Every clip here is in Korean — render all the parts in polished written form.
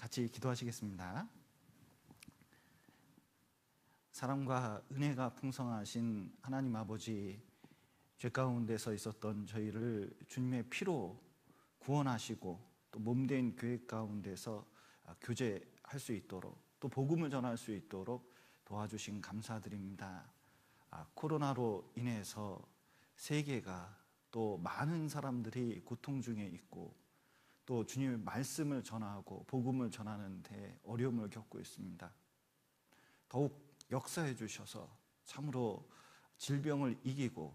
같이 기도하시겠습니다. 사랑과 은혜가 풍성하신 하나님 아버지, 죄 가운데서 있었던 저희를 주님의 피로 구원하시고 또 몸된 교회 가운데서 교제할 수 있도록 또 복음을 전할 수 있도록 도와주신 감사드립니다. 코로나로 인해서 세계가 또 많은 사람들이 고통 중에 있고 또 주님의 말씀을 전하고 복음을 전하는 데 어려움을 겪고 있습니다. 더욱 역사해 주셔서 참으로 질병을 이기고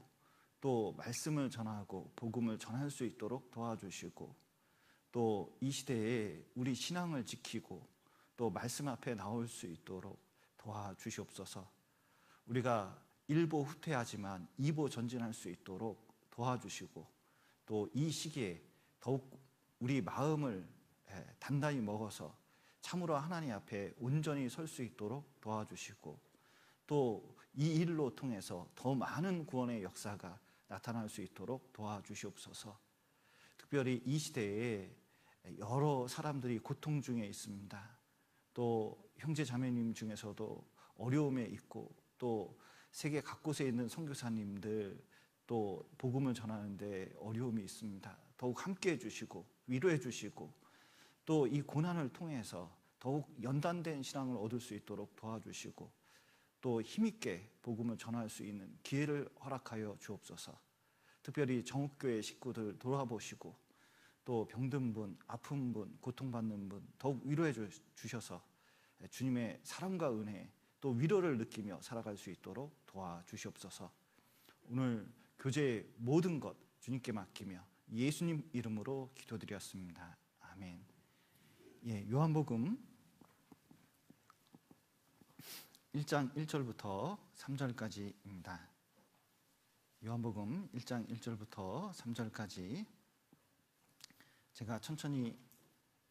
또 말씀을 전하고 복음을 전할 수 있도록 도와주시고 또 이 시대에 우리 신앙을 지키고 또 말씀 앞에 나올 수 있도록 도와주시옵소서. 우리가 일보 후퇴하지만 이보 전진할 수 있도록 도와주시고 또 이 시기에 더욱 우리 마음을 단단히 먹어서 참으로 하나님 앞에 온전히 설 수 있도록 도와주시고 또 이 일로 통해서 더 많은 구원의 역사가 나타날 수 있도록 도와주시옵소서. 특별히 이 시대에 여러 사람들이 고통 중에 있습니다. 또 형제 자매님 중에서도 어려움에 있고 또 세계 각곳에 있는 선교사님들 또 복음을 전하는데 어려움이 있습니다. 더욱 함께해 주시고 위로해 주시고 또 이 고난을 통해서 더욱 연단된 신앙을 얻을 수 있도록 도와주시고 또 힘있게 복음을 전할 수 있는 기회를 허락하여 주옵소서. 특별히 정읍교회 식구들 돌아보시고 또 병든 분, 아픈 분, 고통받는 분 더욱 위로해 주셔서 주님의 사랑과 은혜 또 위로를 느끼며 살아갈 수 있도록 도와주시옵소서. 오늘 교제의 모든 것 주님께 맡기며 예수님 이름으로 기도드렸습니다. 아멘. 요한복음 1장 1절부터 3절까지입니다. 요한복음 1장 1절부터 3절까지 제가 천천히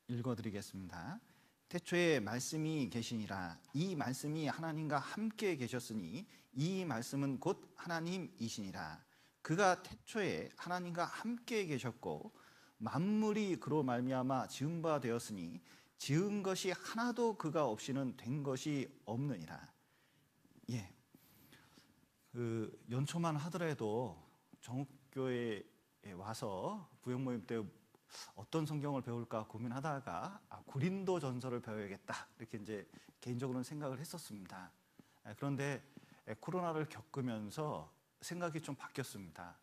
읽어드리겠습니다. 태초에 말씀이 계시니라. 이 말씀이 하나님과 함께 계셨으니 이 말씀은 곧 하나님이시니라. 그가 태초에 하나님과 함께 계셨고 만물이 그로 말미암아 지은 바 되었으니 지은 것이 하나도 그가 없이는 된 것이 없느니라. 연초만 하더라도 정읍교회에 와서 부흥모임 때 어떤 성경을 배울까 고민하다가 고린도 전서를 배워야겠다 이렇게 이제 개인적으로는 생각을 했었습니다. 그런데 코로나를 겪으면서 생각이 좀 바뀌었습니다.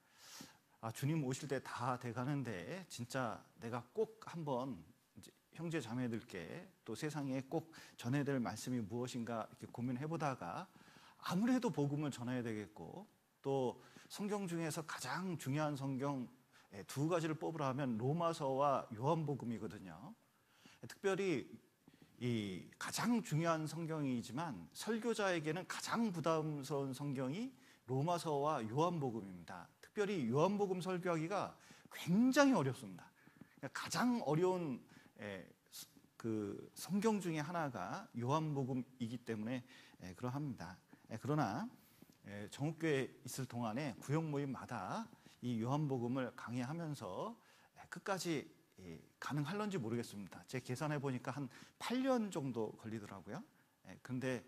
주님 오실 때 다 돼가는데 진짜 내가 꼭 한번 이제 형제 자매들께 또 세상에 꼭 전해야 될 말씀이 무엇인가 이렇게 고민해보다가 아무래도 복음을 전해야 되겠고 또 성경 중에서 가장 중요한 성경 두 가지를 뽑으라 하면 로마서와 요한복음이거든요. 특별히 이 가장 중요한 성경이지만 설교자에게는 가장 부담스러운 성경이 로마서와 요한복음입니다. 특별히 요한복음 설교하기가 굉장히 어렵습니다. 가장 어려운 그 성경 중에 하나가 요한복음이기 때문에 그러합니다. 그러나 정읍교회에 있을 동안에 구역 모임마다 이 요한복음을 강의하면서 끝까지 가능할런지 모르겠습니다. 제 계산해 보니까 한 8년 정도 걸리더라고요. 그런데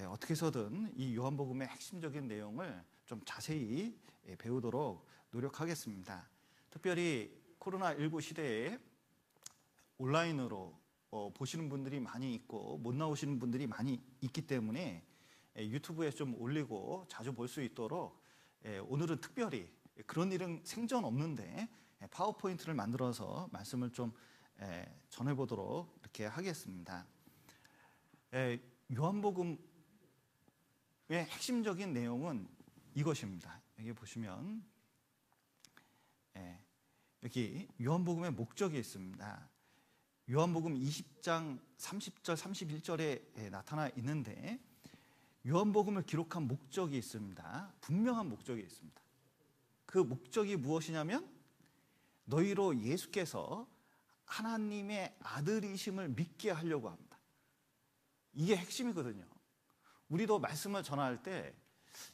어떻게 해서든 이 요한복음의 핵심적인 내용을 좀 자세히 배우도록 노력하겠습니다. 특별히 코로나19 시대에 온라인으로 보시는 분들이 많이 있고 못 나오시는 분들이 많이 있기 때문에 유튜브에 좀 올리고 자주 볼 수 있도록 오늘은 특별히 그런 일은 생전 없는데 파워포인트를 만들어서 말씀을 좀 전해보도록 이렇게 하겠습니다. 요한복음의 핵심적인 내용은 이것입니다. 여기 보시면 여기 요한복음의 목적이 있습니다. 요한복음 20장 30절 31절에 나타나 있는데 요한복음을 기록한 목적이 있습니다. 분명한 목적이 있습니다. 그 목적이 무엇이냐면 너희로 예수께서 하나님의 아들이심을 믿게 하려고 합니다. 이게 핵심이거든요. 우리도 말씀을 전할 때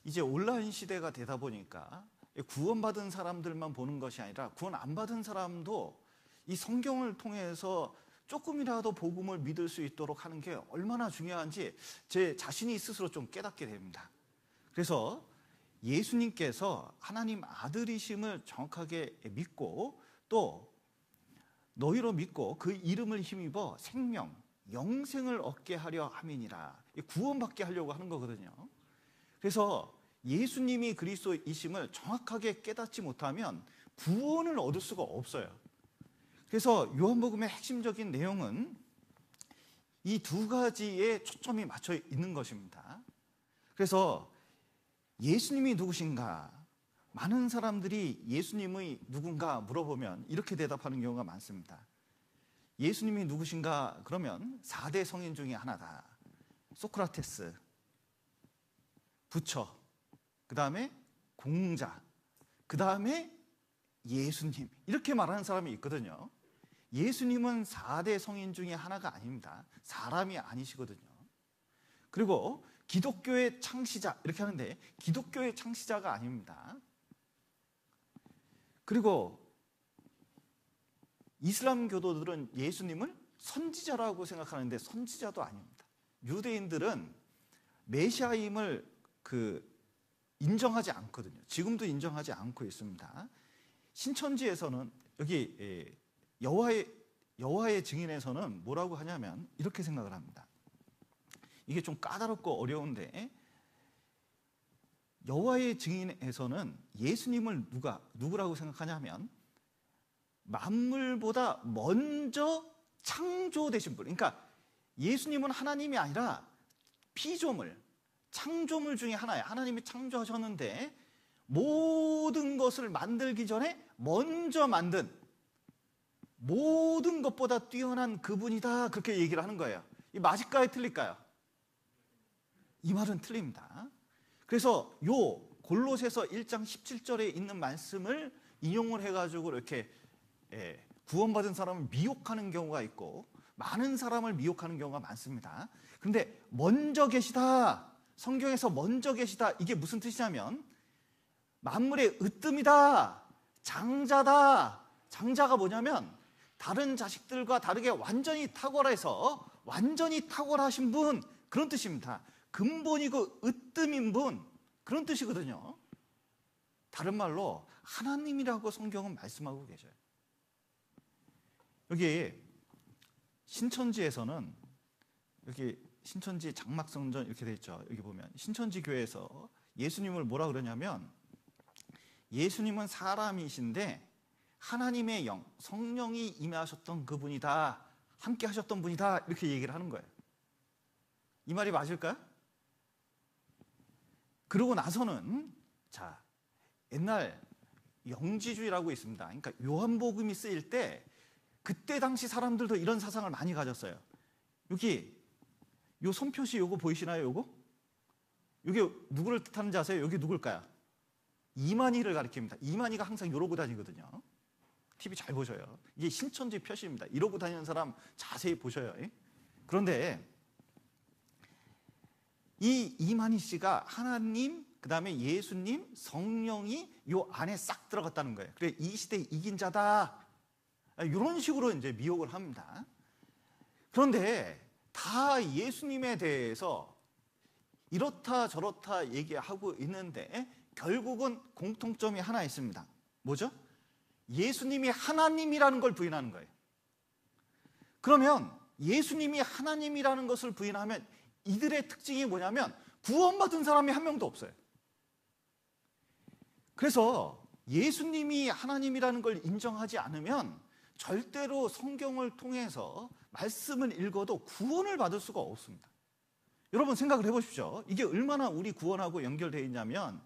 이제 온라인 시대가 되다 보니까 구원받은 사람들만 보는 것이 아니라 구원 안 받은 사람도 이 성경을 통해서 조금이라도 복음을 믿을 수 있도록 하는 게 얼마나 중요한지 제 자신이 스스로 좀 깨닫게 됩니다. 그래서 예수님께서 하나님 아들이심을 정확하게 믿고 또 너희로 믿고 그 이름을 힘입어 생명, 영생을 얻게 하려 함이니라. 구원받게 하려고 하는 거거든요. 그래서 예수님이 그리스도이심을 정확하게 깨닫지 못하면 구원을 얻을 수가 없어요. 그래서 요한복음의 핵심적인 내용은 이 두 가지에 초점이 맞춰 있는 것입니다. 그래서 예수님이 누구신가? 많은 사람들이 예수님의 누군가 물어보면 이렇게 대답하는 경우가 많습니다. 예수님이 누구신가? 그러면 4대 성인 중에 하나다. 소크라테스, 부처, 그 다음에 공자, 그 다음에 예수님, 이렇게 말하는 사람이 있거든요. 예수님은 4대 성인 중에 하나가 아닙니다. 사람이 아니시거든요. 그리고 기독교의 창시자 이렇게 하는데 기독교의 창시자가 아닙니다. 그리고 이슬람 교도들은 예수님을 선지자라고 생각하는데 선지자도 아닙니다. 유대인들은 메시아임을 인정하지 않거든요. 지금도 인정하지 않고 있습니다. 신천지에서는 여기 여호와의 증인에서는 뭐라고 하냐면 이렇게 생각을 합니다. 이게 좀 까다롭고 어려운데 여호와의 증인에서는 예수님을 누구라고 생각하냐면 만물보다 먼저 창조되신 분. 그러니까 예수님은 하나님이 아니라 피조물, 창조물 중에 하나예요. 하나님이 창조하셨는데 모든 것을 만들기 전에 먼저 만든 모든 것보다 뛰어난 그분이다. 그렇게 얘기를 하는 거예요. 이 맞을까요? 틀릴까요? 이 말은 틀립니다. 그래서 요 골로새서 1장 17절에 있는 말씀을 인용을 해가지고 이렇게 구원받은 사람을 미혹하는 경우가 있고 많은 사람을 미혹하는 경우가 많습니다. 그런데 먼저 계시다, 성경에서 먼저 계시다, 이게 무슨 뜻이냐면 만물의 으뜸이다, 장자다. 장자가 뭐냐면 다른 자식들과 다르게 완전히 탁월해서 완전히 탁월하신 분, 그런 뜻입니다. 근본이고 으뜸인 분, 그런 뜻이거든요. 다른 말로 하나님이라고 성경은 말씀하고 계셔요. 여기 신천지에서는 여기 신천지 장막성전 이렇게 돼 있죠. 여기 보면 신천지 교회에서 예수님을 뭐라 그러냐면 예수님은 사람이신데 하나님의 영, 성령이 임하셨던 그분이다, 함께 하셨던 분이다, 이렇게 얘기를 하는 거예요. 이 말이 맞을까요? 그러고 나서는 자, 옛날 영지주의라고 있습니다. 그러니까 요한복음이 쓰일 때 그때 당시 사람들도 이런 사상을 많이 가졌어요. 여기 요 손표시 요거 보이시나요? 요거? 이게 누구를 뜻하는지 아세요? 여기 누굴까요? 이만희를 가리킵니다. 이만희가 항상 이러고 다니거든요. TV 잘 보셔요. 이게 신천지 표시입니다. 이러고 다니는 사람 자세히 보셔요. 그런데 이 이만희 씨가 하나님, 그 다음에 예수님, 성령이 요 안에 싹 들어갔다는 거예요. 그래, 이 시대에 이긴 자다, 이런 식으로 이제 미혹을 합니다. 그런데 다 예수님에 대해서 이렇다 저렇다 얘기하고 있는데 결국은 공통점이 하나 있습니다. 뭐죠? 예수님이 하나님이라는 걸 부인하는 거예요. 그러면 예수님이 하나님이라는 것을 부인하면 이들의 특징이 뭐냐면 구원받은 사람이 한 명도 없어요. 그래서 예수님이 하나님이라는 걸 인정하지 않으면 절대로 성경을 통해서 말씀을 읽어도 구원을 받을 수가 없습니다. 여러분 생각을 해보십시오. 이게 얼마나 우리 구원하고 연결되어 있냐면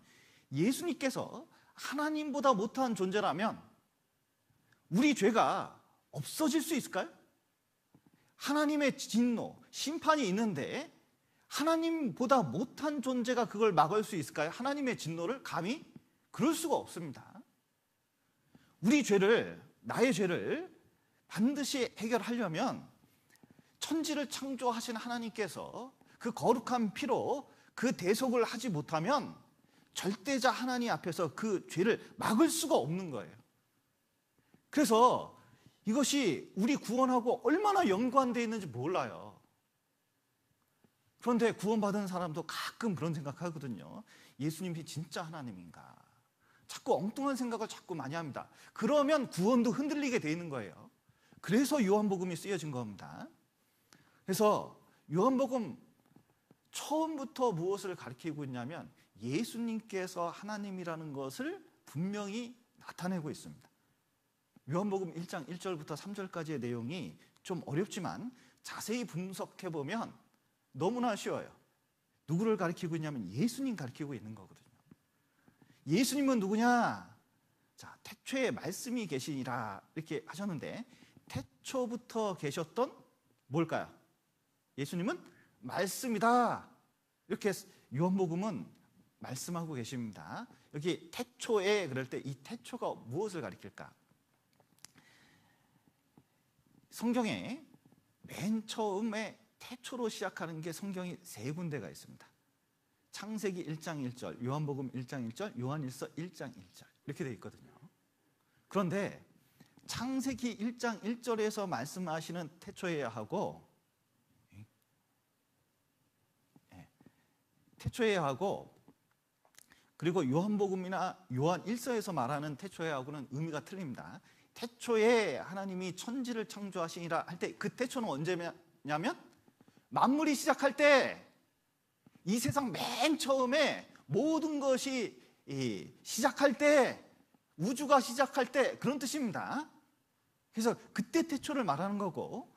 예수님께서 하나님보다 못한 존재라면 우리 죄가 없어질 수 있을까요? 하나님의 진노, 심판이 있는데 하나님보다 못한 존재가 그걸 막을 수 있을까요? 하나님의 진노를 감히? 그럴 수가 없습니다. 우리 죄를, 나의 죄를 반드시 해결하려면 천지를 창조하신 하나님께서 그 거룩한 피로 그 대속을 하지 못하면 절대자 하나님 앞에서 그 죄를 막을 수가 없는 거예요. 그래서 이것이 우리 구원하고 얼마나 연관되어 있는지 몰라요. 그런데 구원받은 사람도 가끔 그런 생각하거든요. 예수님이 진짜 하나님인가? 자꾸 엉뚱한 생각을 자꾸 많이 합니다. 그러면 구원도 흔들리게 되어 있는 거예요. 그래서 요한복음이 쓰여진 겁니다. 그래서 요한복음 처음부터 무엇을 가리키고 있냐면 예수님께서 하나님이라는 것을 분명히 나타내고 있습니다. 요한복음 1장 1절부터 3절까지의 내용이 좀 어렵지만 자세히 분석해보면 너무나 쉬워요. 누구를 가리키고 있냐면 예수님 가리키고 있는 거거든요. 예수님은 누구냐? 자, 태초에 말씀이 계시니라 이렇게 하셨는데 태초부터 계셨던 뭘까요? 예수님은 말씀이다. 이렇게 요한복음은 말씀하고 계십니다. 여기 태초에 그럴 때 이 태초가 무엇을 가리킬까? 성경에 맨 처음에 태초로 시작하는 게 성경이 세 군데가 있습니다. 창세기 1장 1절, 요한복음 1장 1절, 요한일서 1장 1절 이렇게 되어 있거든요. 그런데 창세기 1장 1절에서 말씀하시는 태초에야 하고 태초에야 하고 그리고 요한복음이나 요한일서에서 말하는 태초에야 하고는 의미가 틀립니다. 태초에 하나님이 천지를 창조하시니라 할 때 그 태초는 언제냐면 만물이 시작할 때 이 세상 맨 처음에 모든 것이 시작할 때 우주가 시작할 때 그런 뜻입니다. 그래서 그때 태초를 말하는 거고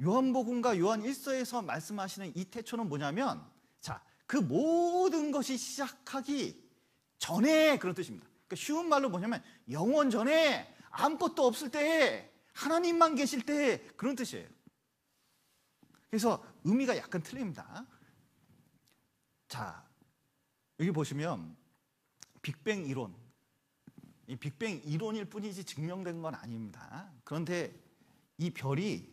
요한복음과 요한일서에서 말씀하시는 이 태초는 뭐냐면 자, 그 모든 것이 시작하기 전에 그런 뜻입니다. 그러니까 쉬운 말로 뭐냐면 영원 전에 아무것도 없을 때 하나님만 계실 때 그런 뜻이에요. 그래서 의미가 약간 틀립니다. 자, 여기 보시면 빅뱅 이론, 이 빅뱅 이론일 뿐이지 증명된 건 아닙니다. 그런데 이 별이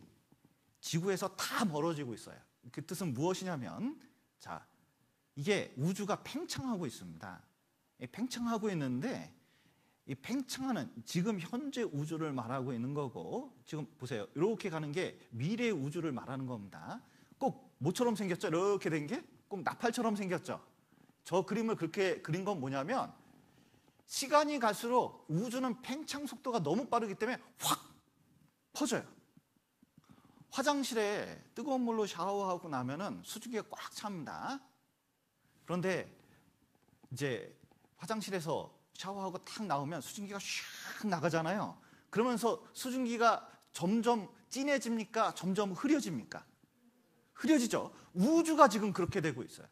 지구에서 다 멀어지고 있어요. 그 뜻은 무엇이냐면 자, 이게 우주가 팽창하고 있습니다. 팽창하고 있는데 이 팽창하는 지금 현재 우주를 말하고 있는 거고 지금 보세요. 이렇게 가는 게 미래 우주를 말하는 겁니다. 꼭 모처럼 생겼죠? 이렇게 된 게 꼭 나팔처럼 생겼죠? 저 그림을 그렇게 그린 건 뭐냐면 시간이 갈수록 우주는 팽창 속도가 너무 빠르기 때문에 확 퍼져요. 화장실에 뜨거운 물로 샤워하고 나면은 수증기가 꽉 찹니다. 그런데 이제 화장실에서 샤워하고 탁 나오면 수증기가 슉 나가잖아요. 그러면서 수증기가 점점 진해집니까? 점점 흐려집니까? 흐려지죠. 우주가 지금 그렇게 되고 있어요.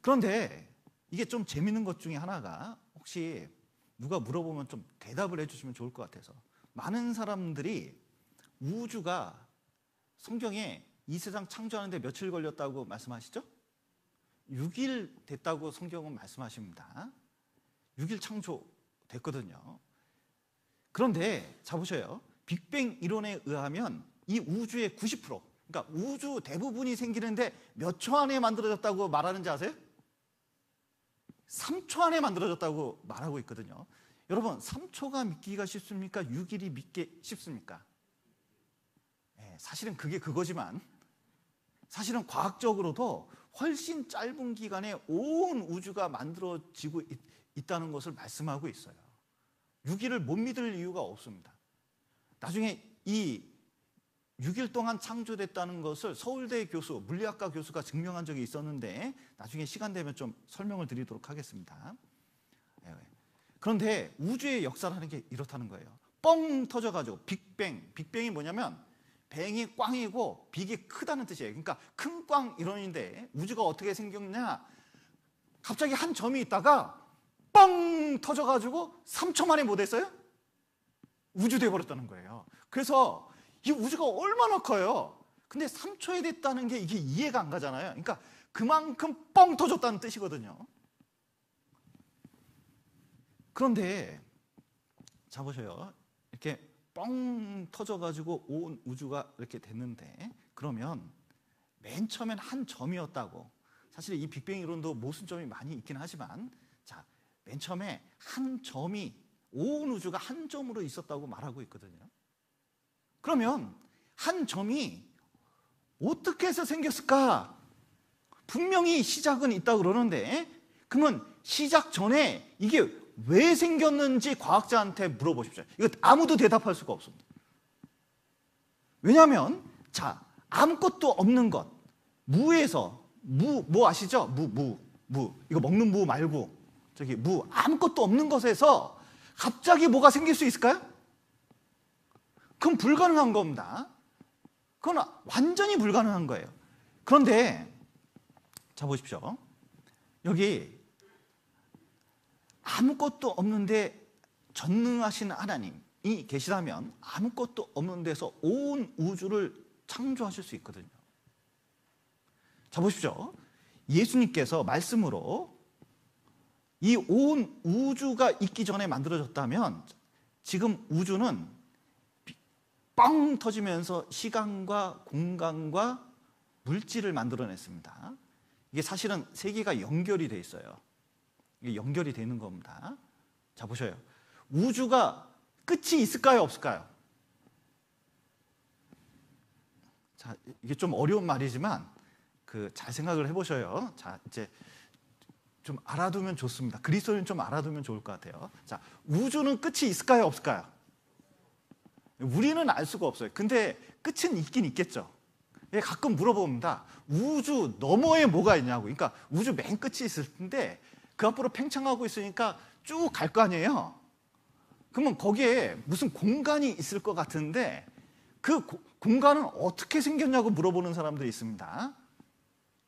그런데 이게 좀 재밌는 것 중에 하나가 혹시 누가 물어보면 좀 대답을 해주시면 좋을 것 같아서 많은 사람들이 우주가 성경에 이 세상 창조하는데 며칠 걸렸다고 말씀하시죠? 6일 됐다고 성경은 말씀하십니다. 6일 창조됐거든요. 그런데 자 보셔요. 빅뱅 이론에 의하면 이 우주의 90%, 그러니까 우주 대부분이 생기는데 몇 초 안에 만들어졌다고 말하는지 아세요? 3초 안에 만들어졌다고 말하고 있거든요. 여러분 3초가 믿기가 쉽습니까? 6일이 믿기 쉽습니까? 사실은 그게 그거지만 사실은 과학적으로도 훨씬 짧은 기간에 온 우주가 만들어지고 있다는 것을 말씀하고 있어요. 6일을 못 믿을 이유가 없습니다. 나중에 이 6일 동안 창조됐다는 것을 서울대 교수, 물리학과 교수가 증명한 적이 있었는데 나중에 시간 되면 좀 설명을 드리도록 하겠습니다. 그런데 우주의 역사라는 게 이렇다는 거예요. 뻥 터져가지고 빅뱅, 빅뱅이 뭐냐면 뱅이 꽝이고 빅이 크다는 뜻이에요. 그러니까 큰 꽝 이론인데 우주가 어떻게 생겼냐? 갑자기 한 점이 있다가 뻥 터져가지고 3초 만에 뭐 됐어요? 우주 돼버렸다는 거예요. 그래서 이 우주가 얼마나 커요? 근데 3초에 됐다는 게 이게 이해가 안 가잖아요. 그러니까 그만큼 뻥 터졌다는 뜻이거든요. 그런데 자 보셔요. 이렇게 뻥 터져가지고 온 우주가 이렇게 됐는데 그러면 맨 처음엔 한 점이었다고. 사실 이 빅뱅 이론도 모순점이 많이 있긴 하지만 자, 맨 처음에 한 점이 온 우주가 한 점으로 있었다고 말하고 있거든요. 그러면 한 점이 어떻게 해서 생겼을까? 분명히 시작은 있다고 그러는데, 그러면 시작 전에 이게 왜 생겼는지 과학자한테 물어보십시오. 이거 아무도 대답할 수가 없습니다. 왜냐하면 자, 아무것도 없는 것, 무에서, 무 아시죠? 무 이거 먹는 무 말고 저기 무, 아무것도 없는 것에서 갑자기 뭐가 생길 수 있을까요? 그건 불가능한 겁니다. 그건 완전히 불가능한 거예요. 그런데 자, 보십시오. 여기 아무것도 없는데 전능하신 하나님이 계시다면 아무것도 없는 데서 온 우주를 창조하실 수 있거든요. 자, 보십시오. 예수님께서 말씀으로 이 온 우주가 있기 전에 만들어졌다면 지금 우주는 빵 터지면서 시간과 공간과 물질을 만들어냈습니다. 이게 사실은 세계가 연결이 돼 있어요. 이게 연결이 되는 겁니다. 자, 보셔요. 우주가 끝이 있을까요, 없을까요? 자, 이게 좀 어려운 말이지만 잘 생각을 해보셔요. 자, 이제 좀 알아두면 좋습니다. 그리스도는 좀 알아두면 좋을 것 같아요. 자, 우주는 끝이 있을까요, 없을까요? 우리는 알 수가 없어요. 근데 끝은 있긴 있겠죠. 가끔 물어봅니다. 우주 너머에 뭐가 있냐고. 그러니까 우주 맨 끝이 있을 텐데 그 앞으로 팽창하고 있으니까 쭉 갈 거 아니에요. 그러면 거기에 무슨 공간이 있을 것 같은데 그 공간은 어떻게 생겼냐고 물어보는 사람들이 있습니다.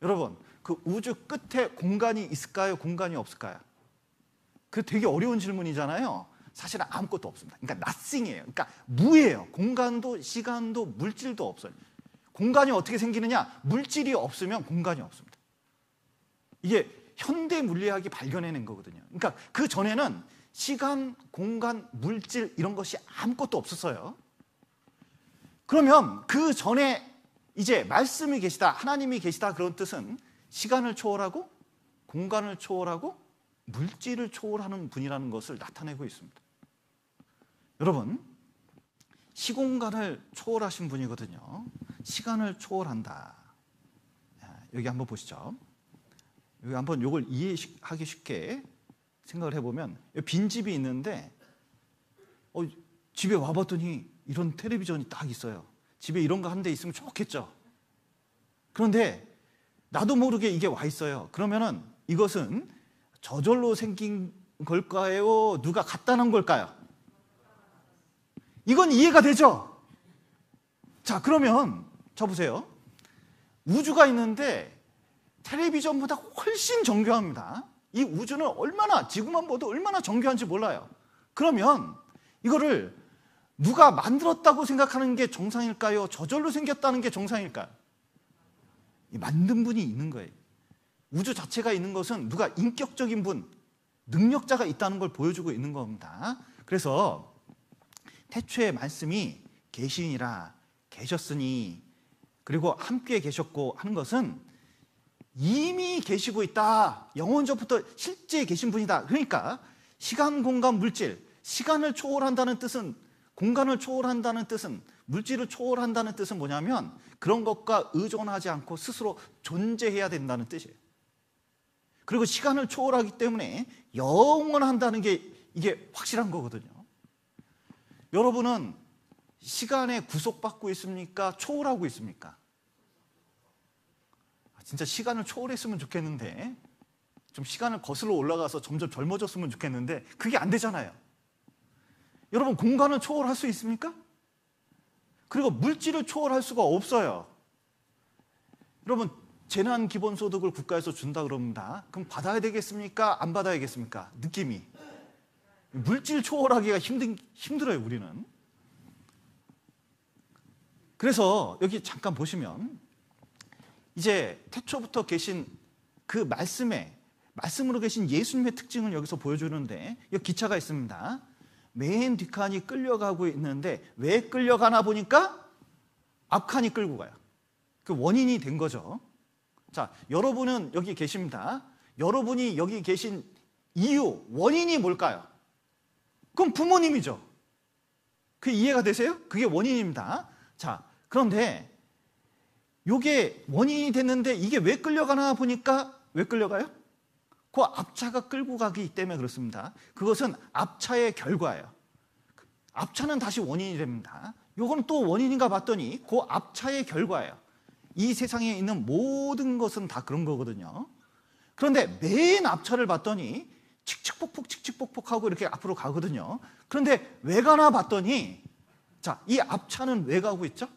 여러분, 그 우주 끝에 공간이 있을까요? 공간이 없을까요? 그 되게 어려운 질문이잖아요. 사실은 아무것도 없습니다. 그러니까 nothing이에요. 그러니까 무예요. 공간도 시간도 물질도 없어요. 공간이 어떻게 생기느냐? 물질이 없으면 공간이 없습니다. 이게 현대 물리학이 발견해낸 거거든요. 그러니까 그 전에는 시간, 공간, 물질 이런 것이 아무것도 없었어요. 그러면 그 전에 이제 말씀이 계시다, 하나님이 계시다 그런 뜻은 시간을 초월하고 공간을 초월하고 물질을 초월하는 분이라는 것을 나타내고 있습니다. 여러분, 시공간을 초월하신 분이거든요. 시간을 초월한다. 여기 한번 보시죠. 여기 한번 이걸 이해하기 쉽게 생각을 해보면 빈집이 있는데 집에 와봤더니 이런 텔레비전이 딱 있어요. 집에 이런 거 한 대 있으면 좋겠죠. 그런데 나도 모르게 이게 와 있어요. 그러면은 이것은 저절로 생긴 걸까요? 누가 갖다 놓은 걸까요? 이건 이해가 되죠? 자, 그러면 자 보세요. 우주가 있는데 텔레비전보다 훨씬 정교합니다. 이 우주는 얼마나, 지구만 봐도 얼마나 정교한지 몰라요. 그러면 이거를 누가 만들었다고 생각하는 게 정상일까요? 저절로 생겼다는 게 정상일까요? 만든 분이 있는 거예요. 우주 자체가 있는 것은 누가 인격적인 분, 능력자가 있다는 걸 보여주고 있는 겁니다. 그래서 태초에 말씀이 계시니라, 계셨으니, 그리고 함께 계셨고 하는 것은 이미 계시고 있다. 영원전부터 실제 계신 분이다. 그러니까 시간, 공간, 물질, 시간을 초월한다는 뜻은, 공간을 초월한다는 뜻은, 물질을 초월한다는 뜻은 뭐냐면 그런 것과 의존하지 않고 스스로 존재해야 된다는 뜻이에요. 그리고 시간을 초월하기 때문에 영원한다는 게 이게 확실한 거거든요. 여러분은 시간에 구속받고 있습니까? 초월하고 있습니까? 진짜 시간을 초월했으면 좋겠는데, 좀 시간을 거슬러 올라가서 점점 젊어졌으면 좋겠는데 그게 안 되잖아요. 여러분, 공간을 초월할 수 있습니까? 그리고 물질을 초월할 수가 없어요. 여러분, 재난 기본소득을 국가에서 준다 그럽니다. 그럼 받아야 되겠습니까? 안 받아야겠습니까? 느낌이. 물질 초월하기가 힘들어요, 우리는. 그래서 여기 잠깐 보시면 이제 태초부터 계신 그 말씀으로 계신 예수님의 특징을 여기서 보여주는데, 여기 기차가 있습니다. 맨 뒷칸이 끌려가고 있는데 왜 끌려가나 보니까 앞칸이 끌고 가요. 그 원인이 된 거죠. 자, 여러분은 여기 계십니다. 여러분이 여기 계신 이유, 원인이 뭘까요? 그럼 부모님이죠. 그게 이해가 되세요? 그게 원인입니다. 자, 그런데 이게 원인이 됐는데 이게 왜 끌려가나 보니까 왜 끌려가요? 그 앞차가 끌고 가기 때문에 그렇습니다. 그것은 앞차의 결과예요. 앞차는 다시 원인이 됩니다. 요거는 또 원인인가 봤더니 그 앞차의 결과예요. 이 세상에 있는 모든 것은 다 그런 거거든요. 그런데 맨 앞차를 봤더니 칙칙폭폭 하고 이렇게 앞으로 가거든요. 그런데 왜 가나 봤더니, 자, 이 앞차는 왜 가고 있죠?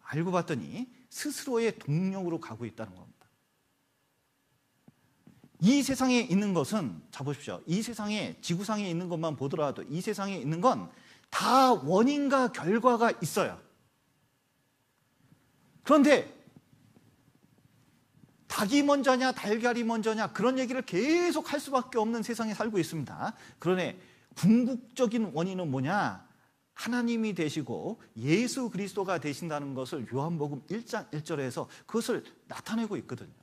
알고 봤더니 스스로의 동력으로 가고 있다는 겁니다. 이 세상에 있는 것은, 자 보십시오. 이 세상에, 지구상에 있는 것만 보더라도 이 세상에 있는 건 다 원인과 결과가 있어요. 그런데 닭이 먼저냐 달걀이 먼저냐 그런 얘기를 계속 할 수밖에 없는 세상에 살고 있습니다. 그러네 궁극적인 원인은 뭐냐? 하나님이 되시고 예수 그리스도가 되신다는 것을 요한복음 1장 1절에서 그것을 나타내고 있거든요.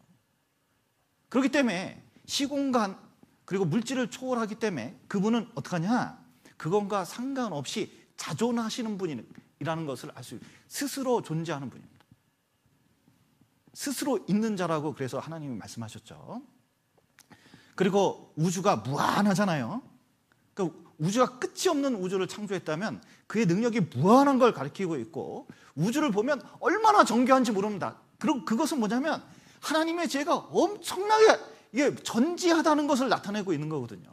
그렇기 때문에 시공간 그리고 물질을 초월하기 때문에 그분은 어떡하냐? 그것과 상관없이 자존하시는 분이라는 것을 알 수 있어요. 스스로 존재하는 분입니다. 스스로 있는 자라고 그래서 하나님이 말씀하셨죠. 그리고 우주가 무한하잖아요. 그러니까 우주가 끝이 없는 우주를 창조했다면 그의 능력이 무한한 걸 가리키고 있고, 우주를 보면 얼마나 정교한지 모릅니다. 그리고 그것은 뭐냐면 하나님의 지혜가 엄청나게 이게 전지하다는 것을 나타내고 있는 거거든요.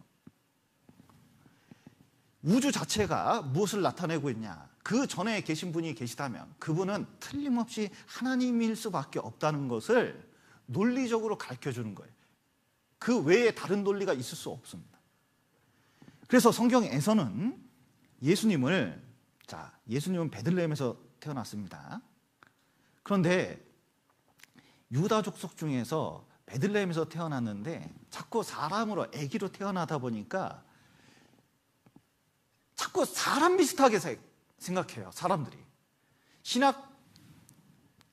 우주 자체가 무엇을 나타내고 있냐? 그 전에 계신 분이 계시다면 그분은 틀림없이 하나님일 수밖에 없다는 것을 논리적으로 가르쳐주는 거예요. 그 외에 다른 논리가 있을 수 없습니다. 그래서 성경에서는 예수님은 베들레헴에서 태어났습니다. 그런데 유다 족속 중에서 베들레헴에서 태어났는데 자꾸 사람으로 아기로 태어나다 보니까 자꾸 사람 비슷하게 생각해요. 사람들이.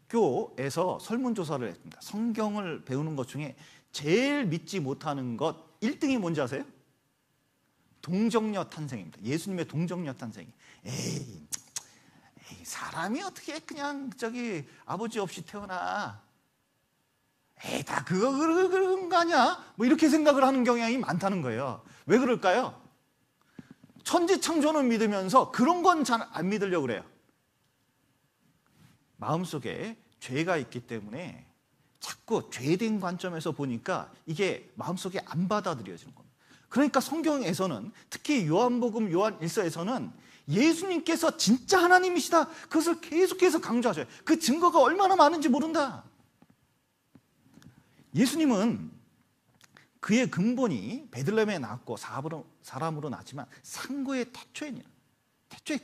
신학교에서 설문조사를 했습니다. 성경을 배우는 것 중에 제일 믿지 못하는 것 1등이 뭔지 아세요? 동정녀 탄생입니다. 예수님의 동정녀 탄생이. 에이, 사람이 어떻게 그냥 아버지 없이 태어나? 에이, 다 그런 거 아니야? 뭐 이렇게 생각을 하는 경향이 많다는 거예요. 왜 그럴까요? 천지창조는 믿으면서 그런 건 잘 안 믿으려고 그래요. 마음속에 죄가 있기 때문에 자꾸 죄된 관점에서 보니까 이게 마음속에 안 받아들여지는 겁니다. 그러니까 성경에서는, 특히 요한복음 요한 1서에서는 예수님께서 진짜 하나님이시다, 그것을 계속해서 강조하셔요. 그 증거가 얼마나 많은지 모른다. 예수님은 그의 근본이 베들레헴에 낳았고 사람으로 낳았지만 상고의 태초의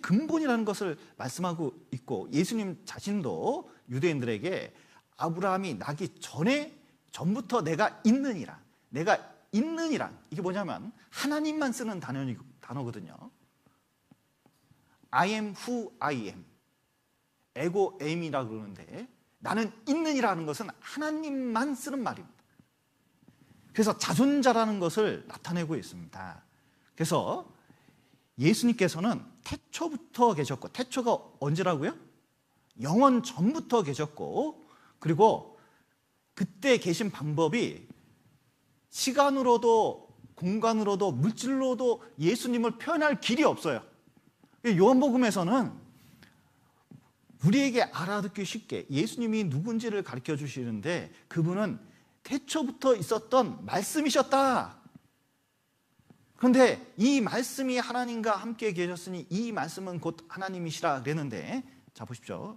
근본이라는 것을 말씀하고 있고, 예수님 자신도 유대인들에게 아브라함이 나기 전부터 내가 있느니라, 이게 뭐냐면 하나님만 쓰는 단어거든요. I am who I am, 에고 에임이라고 그러는데 나는 있느니라는 것은 하나님만 쓰는 말입니다. 그래서 자존자라는 것을 나타내고 있습니다. 그래서 예수님께서는 태초부터 계셨고, 태초가 언제라고요? 영원 전부터 계셨고, 그리고 그때 계신 방법이 시간으로도 공간으로도 물질로도 예수님을 표현할 길이 없어요. 요한복음에서는 우리에게 알아듣기 쉽게 예수님이 누군지를 가르쳐 주시는데, 그분은 태초부터 있었던 말씀이셨다. 그런데 이 말씀이 하나님과 함께 계셨으니 이 말씀은 곧 하나님이시라 그랬는데, 자 보십시오.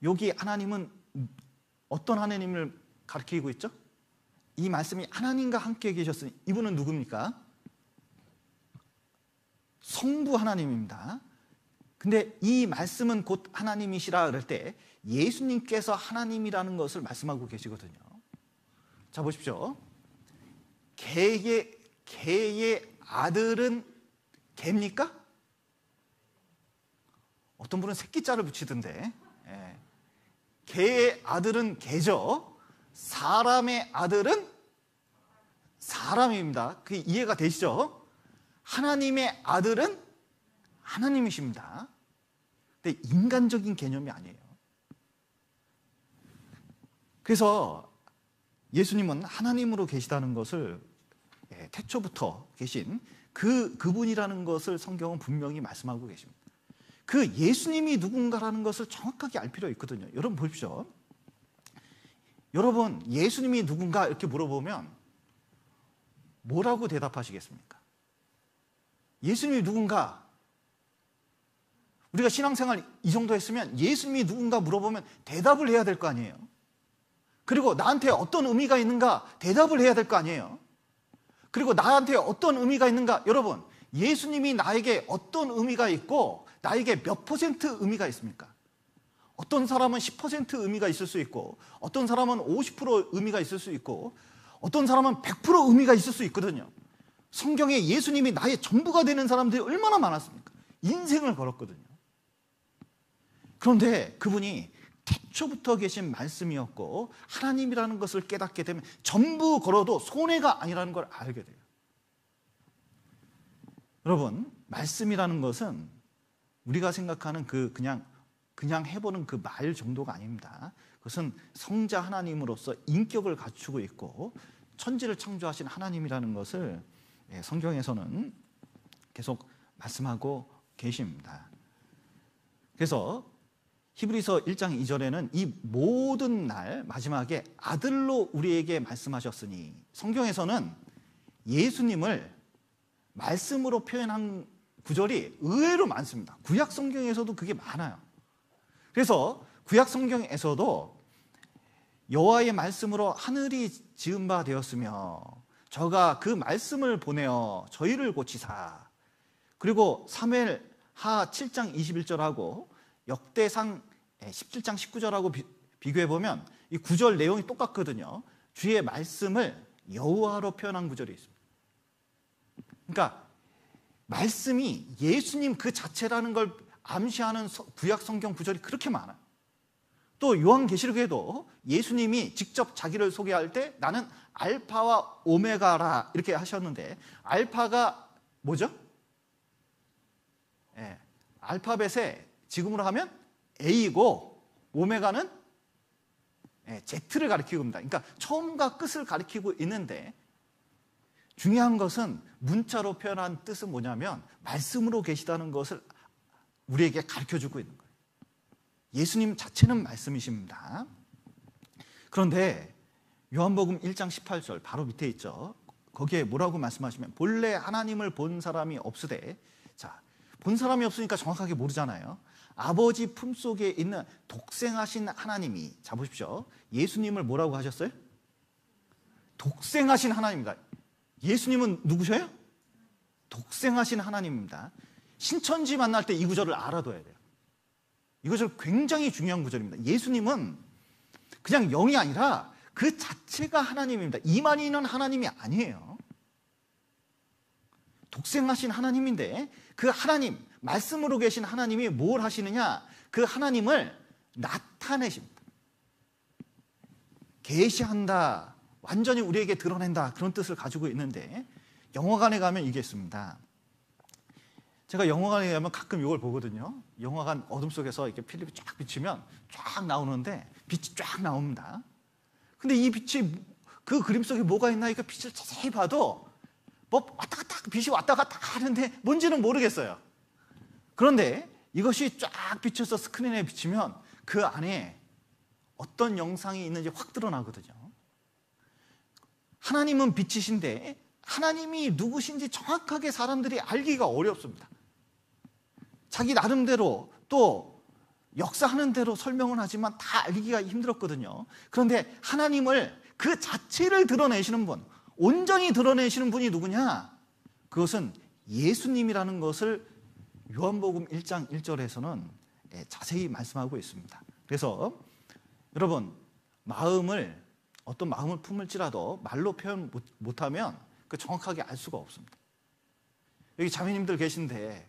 여기 하나님은 어떤 하나님을 가리키고 있죠? 이 말씀이 하나님과 함께 계셨으니 이분은 누굽니까? 성부 하나님입니다. 근데 이 말씀은 곧 하나님이시라 그럴 때 예수님께서 하나님이라는 것을 말씀하고 계시거든요. 자 보십시오. 개의 아들은 개입니까? 어떤 분은 새끼자를 붙이던데, 개의 아들은 개죠. 사람의 아들은 사람입니다. 그게 이해가 되시죠? 하나님의 아들은 하나님이십니다. 근데 인간적인 개념이 아니에요. 그래서 예수님은 하나님으로 계시다는 것을 태초부터 계신 그분이라는 것을 성경은 분명히 말씀하고 계십니다. 그 예수님이 누군가라는 것을 정확하게 알 필요가 있거든요. 여러분 보십시오. 여러분 예수님이 누군가 이렇게 물어보면 뭐라고 대답하시겠습니까? 예수님이 누군가, 우리가 신앙생활 이 정도 했으면 예수님이 누군가 물어보면 대답을 해야 될 거 아니에요. 그리고 나한테 어떤 의미가 있는가 대답을 해야 될 거 아니에요. 그리고 나한테 어떤 의미가 있는가, 여러분 예수님이 나에게 어떤 의미가 있고 나에게 몇 퍼센트 의미가 있습니까? 어떤 사람은 10% 의미가 있을 수 있고, 어떤 사람은 50% 의미가 있을 수 있고, 어떤 사람은 100% 의미가 있을 수 있거든요. 성경에 예수님이 나의 전부가 되는 사람들이 얼마나 많았습니까? 인생을 걸었거든요. 그런데 그분이 태초부터 계신 말씀이었고 하나님이라는 것을 깨닫게 되면 전부 걸어도 손해가 아니라는 걸 알게 돼요. 여러분, 말씀이라는 것은 우리가 생각하는 그냥 해보는 그 말 정도가 아닙니다. 그것은 성자 하나님으로서 인격을 갖추고 있고 천지를 창조하신 하나님이라는 것을 성경에서는 계속 말씀하고 계십니다. 그래서 히브리서 1장 2절에는 이 모든 날 마지막에 아들로 우리에게 말씀하셨으니, 성경에서는 예수님을 말씀으로 표현한 구절이 의외로 많습니다. 구약 성경에서도 그게 많아요. 그래서 구약 성경에서도 여호와의 말씀으로 하늘이 지은 바 되었으며 저가 그 말씀을 보내어 저희를 고치사, 그리고 사무엘하 7장 21절하고 역대상 17장 19절하고 비교해보면 이 구절 내용이 똑같거든요. 주의 말씀을 여호와로 표현한 구절이 있습니다. 그러니까 말씀이 예수님 그 자체라는 걸 암시하는 구약 성경 구절이 그렇게 많아요. 또 요한계시록에도 예수님이 직접 자기를 소개할 때 나는 알파와 오메가라 이렇게 하셨는데, 알파가 뭐죠? 알파벳에 지금으로 하면 A이고 오메가는 Z를 가리키고 있습니다. 그러니까 처음과 끝을 가리키고 있는데, 중요한 것은 문자로 표현한 뜻은 뭐냐면 말씀으로 계시다는 것을 우리에게 가르쳐주고 있는 거예요. 예수님 자체는 말씀이십니다. 그런데 요한복음 1장 18절 바로 밑에 있죠. 거기에 뭐라고 말씀하시면 본래 하나님을 본 사람이 없으되, 자, 본 사람이 없으니까 정확하게 모르잖아요. 아버지 품속에 있는 독생하신 하나님이, 자 보십시오. 예수님을 뭐라고 하셨어요? 독생하신 하나님입니다. 예수님은 누구셔요? 독생하신 하나님입니다. 신천지 만날 때 이 구절을 알아둬야 돼요. 이 구절 굉장히 중요한 구절입니다. 예수님은 그냥 영이 아니라 그 자체가 하나님입니다. 이만 있는 하나님이 아니에요. 독생하신 하나님인데 그 하나님, 말씀으로 계신 하나님이 뭘 하시느냐? 그 하나님을 나타내십니다. 계시한다, 완전히 우리에게 드러낸다, 그런 뜻을 가지고 있는데, 영화관에 가면 이게 있습니다. 제가 영화관에 가면 가끔 이걸 보거든요. 영화관 어둠 속에서 이렇게 필름이 쫙 비치면 쫙 나오는데 빛이 쫙 나옵니다. 근데 이 빛이, 그 그림 속에 뭐가 있나, 이거 빛을 자세히 봐도 뭐 왔다 갔다, 빛이 왔다 갔다 하는데 뭔지는 모르겠어요. 그런데 이것이 쫙 비쳐서 스크린에 비치면 그 안에 어떤 영상이 있는지 확 드러나거든요. 하나님은 빛이신데 하나님이 누구신지 정확하게 사람들이 알기가 어렵습니다. 자기 나름대로 또 역사하는 대로 설명을 하지만 다 알기가 힘들었거든요. 그런데 하나님을 그 자체를 드러내시는 분, 온전히 드러내시는 분이 누구냐? 그것은 예수님이라는 것을 요한복음 1장 1절에서는 자세히 말씀하고 있습니다. 그래서 여러분, 어떤 마음을 품을지라도 말로 표현 못하면 그 정확하게 알 수가 없습니다. 여기 자매님들 계신데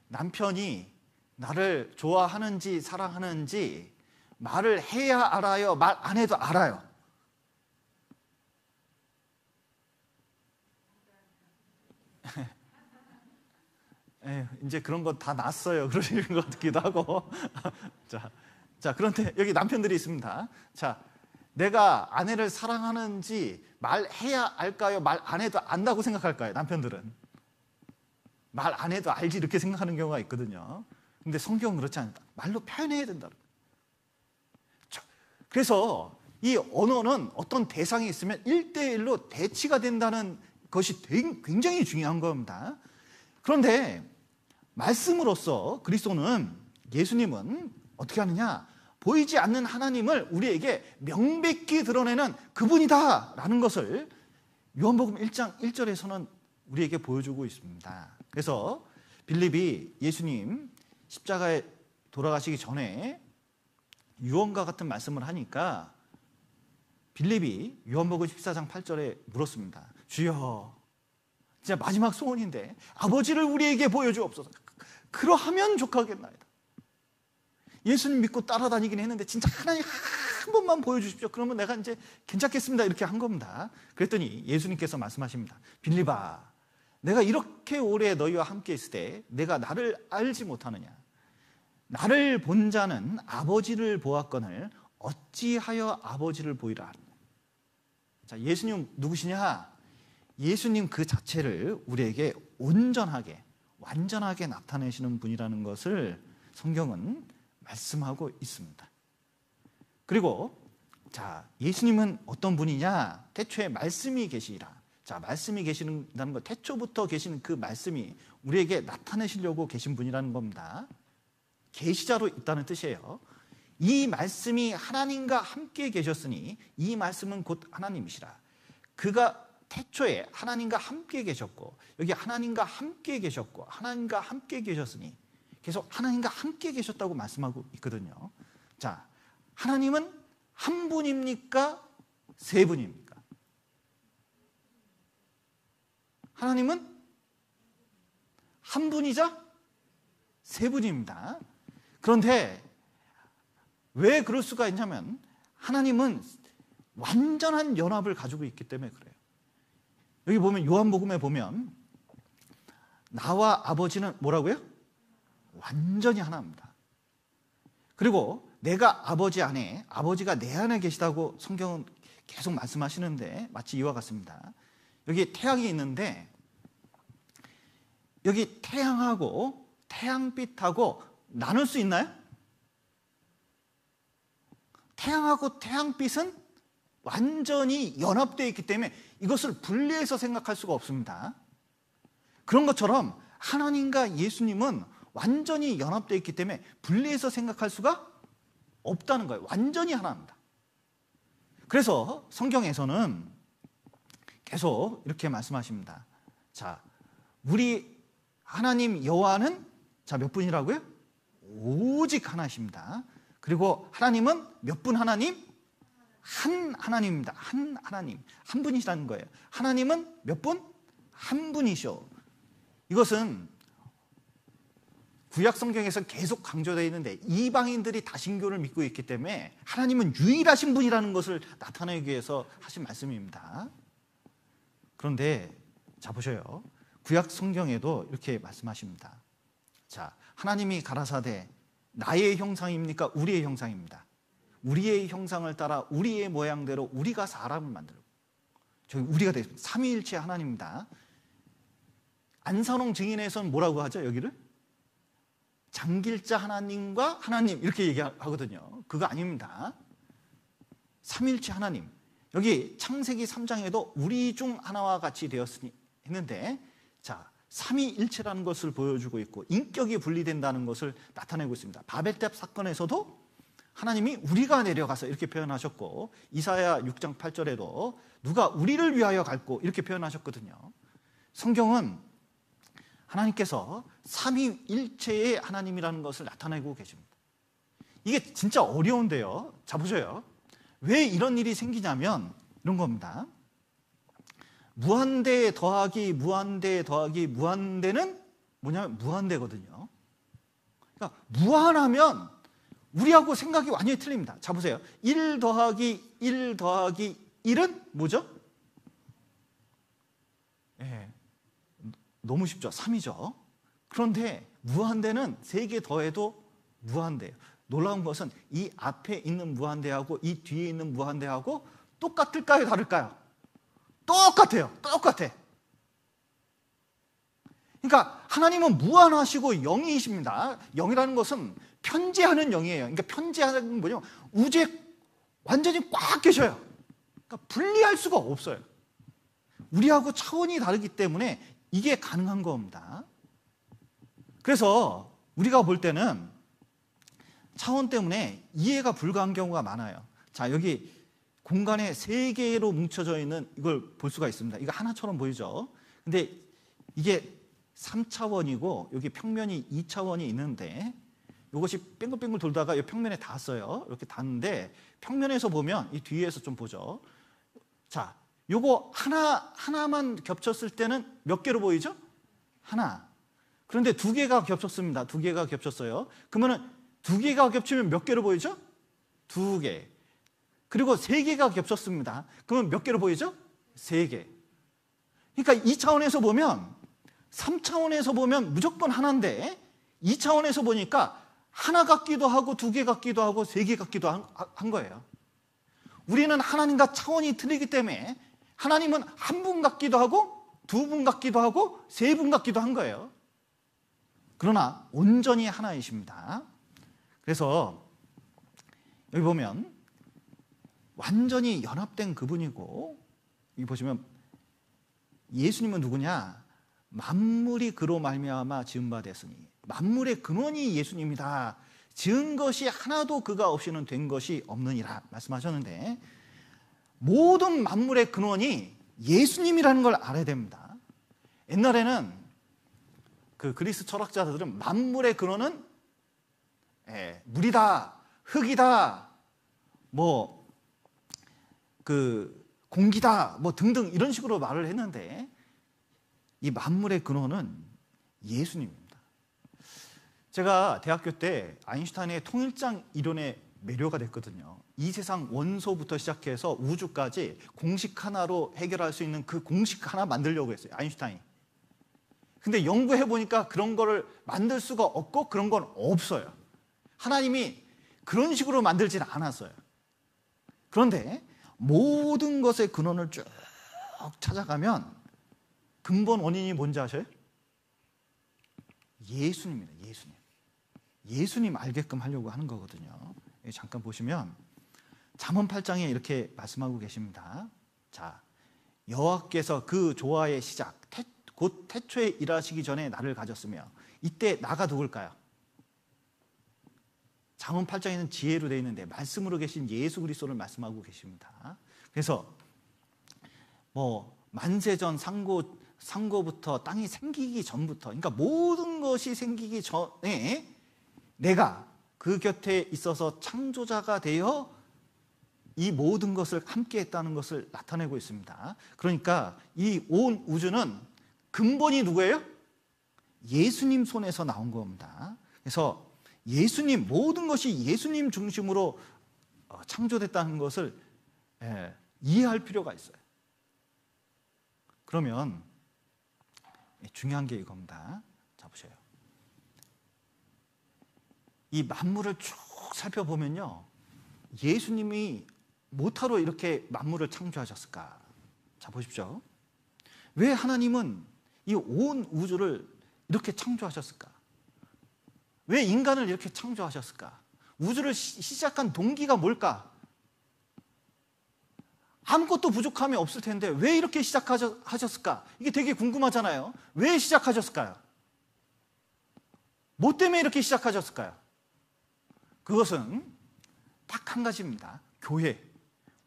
남편이 나를 좋아하는지 사랑하는지 말을 해야 알아요? 말 안 해도 알아요? 이제 그런 거 다 났어요. 그러시는 것 같기도 하고. 자, 그런데 여기 남편들이 있습니다. 자, 내가 아내를 사랑하는지 말해야 알까요? 말 안 해도 안다고 생각할까요? 남편들은 말 안 해도 알지 이렇게 생각하는 경우가 있거든요. 근데 성경은 그렇지 않다. 말로 표현해야 된다. 그래서 이 언어는 어떤 대상이 있으면 1대1로 대치가 된다는 것이 굉장히 중요한 겁니다. 그런데 말씀으로서 그리스도는, 예수님은 어떻게 하느냐? 보이지 않는 하나님을 우리에게 명백히 드러내는 그분이다라는 것을 요한복음 1장 1절에서는 우리에게 보여주고 있습니다. 그래서 빌립이 예수님 십자가에 돌아가시기 전에 유언과 같은 말씀을 하니까 빌립이 요한복음 14장 8절에 물었습니다. 주여, 진짜 마지막 소원인데 아버지를 우리에게 보여주옵소서. 그러하면 족하겠나이다. 예수님 믿고 따라다니긴 했는데 진짜 하나님 한 번만 보여주십시오. 그러면 내가 이제 괜찮겠습니다. 이렇게 한 겁니다. 그랬더니 예수님께서 말씀하십니다. 빌립아, 내가 이렇게 오래 너희와 함께 있을 때 내가 나를 알지 못하느냐? 나를 본 자는 아버지를 보았거늘 어찌하여 아버지를 보이라 하느냐? 자, 예수님 누구시냐? 예수님 그 자체를 우리에게 온전하게, 완전하게 나타내시는 분이라는 것을 성경은 말씀하고 있습니다. 그리고 자, 예수님은 어떤 분이냐? 태초에 말씀이 계시리라. 자, 말씀이 계시다는 것, 태초부터 계시는 그 말씀이 우리에게 나타내시려고 계신 분이라는 겁니다. 계시자로 있다는 뜻이에요. 이 말씀이 하나님과 함께 계셨으니 이 말씀은 곧 하나님이시라. 그가 태초에 하나님과 함께 계셨고, 여기 하나님과 함께 계셨고 하나님과 함께 계셨으니 계속 하나님과 함께 계셨다고 말씀하고 있거든요. 자, 하나님은 한 분입니까? 세 분입니까? 하나님은 한 분이자 세 분입니다. 그런데 왜 그럴 수가 있냐면 하나님은 완전한 연합을 가지고 있기 때문에 그래요. 여기 보면 요한복음에 보면 나와 아버지는 뭐라고요? 완전히 하나입니다. 그리고 내가 아버지 안에, 아버지가 내 안에 계시다고 성경은 계속 말씀하시는데 마치 이와 같습니다. 여기 태양이 있는데 여기 태양하고 태양빛하고 나눌 수 있나요? 태양하고 태양빛은 완전히 연합되어 있기 때문에 이것을 분리해서 생각할 수가 없습니다. 그런 것처럼 하나님과 예수님은 완전히 연합되어 있기 때문에 분리해서 생각할 수가 없다는 거예요. 완전히 하나입니다. 그래서 성경에서는 계속 이렇게 말씀하십니다. 자, 우리 하나님 여호와는 자, 몇 분이라고요? 오직 하나십니다. 그리고 하나님은 몇 분 하나님? 한 하나님입니다. 한 하나님, 한 분이시라는 거예요. 하나님은 몇 분? 한 분이셔. 이것은 구약 성경에서 계속 강조되어 있는데 이방인들이 다신교를 믿고 있기 때문에 하나님은 유일하신 분이라는 것을 나타내기 위해서 하신 말씀입니다. 그런데 자, 보셔요. 구약 성경에도 이렇게 말씀하십니다. 자, 하나님이 가라사대 나의 형상입니까? 우리의 형상입니다. 우리의 형상을 따라 우리의 모양대로 우리가 사람을 만들고, 저희 우리가 되겠습니다. 삼위일체 하나님입니다. 안산홍 증인에서는 뭐라고 하죠? 여기를 장길자 하나님과 하나님 이렇게 얘기하거든요. 그거 아닙니다. 삼위일체 하나님. 여기 창세기 3장에도 우리 중 하나와 같이 되었으니 했는데, 자, 삼위일체라는 것을 보여주고 있고 인격이 분리된다는 것을 나타내고 있습니다. 바벨탑 사건에서도 하나님이 우리가 내려가서 이렇게 표현하셨고, 이사야 6장 8절에도 누가 우리를 위하여 갈고 이렇게 표현하셨거든요. 성경은 하나님께서 삼위일체의 하나님이라는 것을 나타내고 계십니다. 이게 진짜 어려운데요. 자, 보세요. 왜 이런 일이 생기냐면 이런 겁니다. 무한대 더하기 무한대 더하기 무한대는 뭐냐면 무한대거든요. 그러니까 무한하면 우리하고 생각이 완전히 틀립니다. 자, 보세요. 1 더하기 1 더하기 1은 뭐죠? 너무 쉽죠. 3이죠. 그런데 무한대는 3개 더해도 무한대예요. 놀라운 것은 이 앞에 있는 무한대하고 이 뒤에 있는 무한대하고 똑같을까요? 다를까요? 똑같아요. 똑같아. 그러니까 하나님은 무한하시고 영이십니다. 영이라는 것은 편재하는 영이에요. 그러니까 편재하는 건 뭐냐면 우주에 완전히 꽉 계셔요. 그러니까 분리할 수가 없어요. 우리하고 차원이 다르기 때문에 이게 가능한 겁니다. 그래서 우리가 볼 때는 차원 때문에 이해가 불가한 경우가 많아요. 자, 여기 공간에 3개로 뭉쳐져 있는 이걸 볼 수가 있습니다. 이거 하나처럼 보이죠? 근데 이게 3차원이고 여기 평면이 2차원이 있는데 이것이 뺑글뺑글 돌다가 이 평면에 닿았어요. 이렇게 닿는데 평면에서 보면 이 뒤에서 좀 보죠. 자, 요거 하나만 겹쳤을 때는 몇 개로 보이죠? 하나. 그런데 2개가 겹쳤습니다. 2개가 겹쳤어요. 그러면은 2개가 겹치면 몇 개로 보이죠? 2개. 그리고 3개가 겹쳤습니다. 그러면 몇 개로 보이죠? 3개. 그러니까 2차원에서 보면 3차원에서 보면 무조건 하나인데 2차원에서 보니까 하나 같기도 하고 2개 같기도 하고 3개 같기도 한 거예요. 우리는 하나님과 차원이 틀리기 때문에 하나님은 한 분 같기도 하고 2분 같기도 하고 3분 같기도 한 거예요. 그러나 온전히 하나이십니다. 그래서 여기 보면 완전히 연합된 그분이고 여기 보시면 예수님은 누구냐? 만물이 그로 말미암아 지은 바 됐으니 만물의 근원이 예수님이다. 지은 것이 하나도 그가 없이는 된 것이 없느니라 말씀하셨는데 모든 만물의 근원이 예수님이라는 걸 알아야 됩니다. 옛날에는 그 그리스 철학자들은 만물의 근원은 물이다, 흙이다, 뭐 그 공기다, 뭐 등등 이런 식으로 말을 했는데 이 만물의 근원은 예수님입니다. 제가 대학교 때 아인슈타인의 통일장 이론에 매료가 됐거든요. 이 세상 원소부터 시작해서 우주까지 공식 하나로 해결할 수 있는 그 공식 하나 만들려고 했어요. 아인슈타인이. 근데 연구해 보니까 그런 거를 만들 수가 없고 그런 건 없어요. 하나님이 그런 식으로 만들질 않았어요. 그런데 모든 것의 근원을 쭉 찾아가면 근본 원인이 뭔지 아셔요? 예수님입니다. 예수님 알게끔 하려고 하는 거거든요. 잠깐 보시면 잠언 8장에 이렇게 말씀하고 계십니다. 자, 여호와께서 그 조화의 시작 곧 태초에 일하시기 전에 나를 가졌으며 이때 나가 누굴까요? 잠언 8장에는 지혜로 되어 있는데 말씀으로 계신 예수 그리스도를 말씀하고 계십니다. 그래서 뭐 만세전 상고부터 땅이 생기기 전부터 그러니까 모든 것이 생기기 전에 내가 그 곁에 있어서 창조자가 되어 이 모든 것을 함께 했다는 것을 나타내고 있습니다. 그러니까 이 온 우주는 근본이 누구예요? 예수님 손에서 나온 겁니다. 그래서 예수님, 모든 것이 예수님 중심으로 창조됐다는 것을 이해할 필요가 있어요. 그러면 중요한 게 이겁니다. 자, 보세요. 이 만물을 쭉 살펴보면요, 예수님이 뭐하러 이렇게 만물을 창조하셨을까? 자, 보십시오. 왜 하나님은 이 온 우주를 이렇게 창조하셨을까? 왜 인간을 이렇게 창조하셨을까? 우주를 시작한 동기가 뭘까? 아무것도 부족함이 없을 텐데 왜 이렇게 시작하셨을까? 이게 되게 궁금하잖아요. 왜 시작하셨을까요? 뭐 때문에 이렇게 시작하셨을까요? 그것은 딱 한 가지입니다. 교회,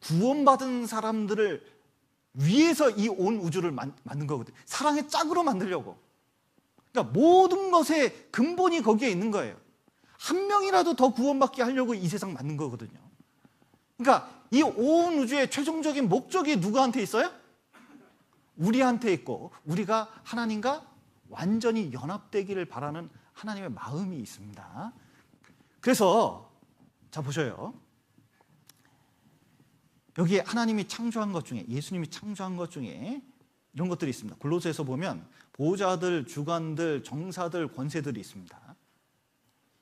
구원받은 사람들을 위해서 이 온 우주를 만든 거거든요. 사랑의 짝으로 만들려고. 그러니까 모든 것의 근본이 거기에 있는 거예요. 한 명이라도 더 구원받게 하려고 이 세상 만든 거거든요. 그러니까 이 온 우주의 최종적인 목적이 누구한테 있어요? 우리한테 있고 우리가 하나님과 완전히 연합되기를 바라는 하나님의 마음이 있습니다. 그래서 자, 보셔요. 여기 하나님이 창조한 것 중에, 예수님이 창조한 것 중에 이런 것들이 있습니다. 골로새서 보면 보좌들, 주관들, 정사들, 권세들이 있습니다.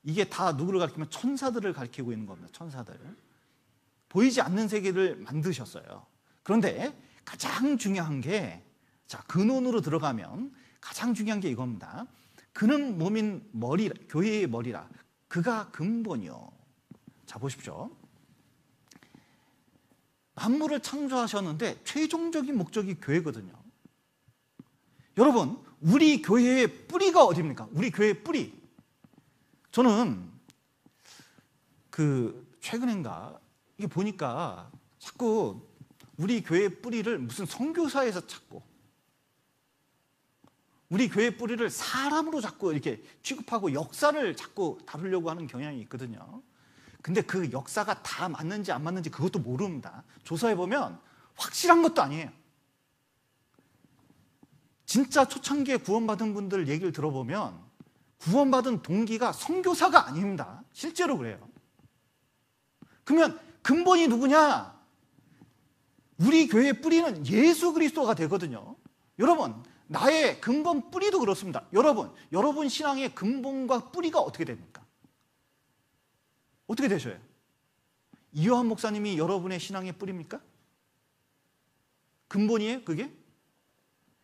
이게 다 누구를 가리키면 천사들을 가리키고 있는 겁니다. 천사들. 보이지 않는 세계를 만드셨어요. 그런데 가장 중요한 게, 자, 근원으로 들어가면 가장 중요한 게 이겁니다. 그는 몸인 머리, 교회의 머리라. 그가 근본이요. 자, 보십시오. 만물을 창조하셨는데 최종적인 목적이 교회거든요. 여러분, 우리 교회의 뿌리가 어디입니까? 우리 교회의 뿌리. 저는 최근인가 이게 보니까 자꾸 우리 교회의 뿌리를 무슨 선교사에서 찾고, 우리 교회의 뿌리를 사람으로 자꾸 이렇게 취급하고 역사를 자꾸 다루려고 하는 경향이 있거든요. 근데 그 역사가 다 맞는지 안 맞는지 그것도 모릅니다. 조사해보면 확실한 것도 아니에요. 진짜 초창기에 구원받은 분들 얘기를 들어보면 구원받은 동기가 선교사가 아닙니다. 실제로 그래요. 그러면 근본이 누구냐? 우리 교회의 뿌리는 예수 그리스도가 되거든요. 여러분, 나의 근본 뿌리도 그렇습니다. 여러분 신앙의 근본과 뿌리가 어떻게 됩니까? 어떻게 되셔요? 이요한 목사님이 여러분의 신앙의 뿌리입니까? 근본이에요, 그게?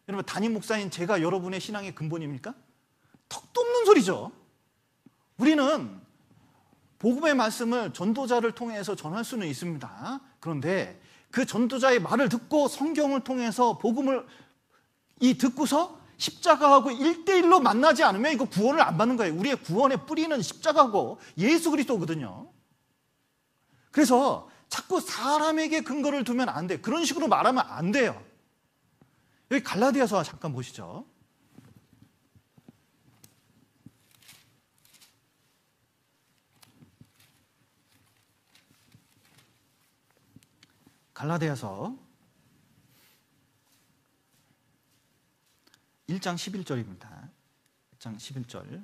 여러분, 담임 목사인 제가 여러분의 신앙의 근본입니까? 턱도 없는 소리죠. 우리는 복음의 말씀을 전도자를 통해서 전할 수는 있습니다. 그런데 그 전도자의 말을 듣고 성경을 통해서 복음을 듣고서 십자가하고 1대1로 만나지 않으면 이거 구원을 안 받는 거예요. 우리의 구원의 뿌리는 십자가고 예수 그리스도거든요. 그래서 자꾸 사람에게 근거를 두면 안 돼. 그런 식으로 말하면 안 돼요. 여기 갈라디아서 잠깐 보시죠. 갈라디아서 1장 11절입니다. 1장 11절.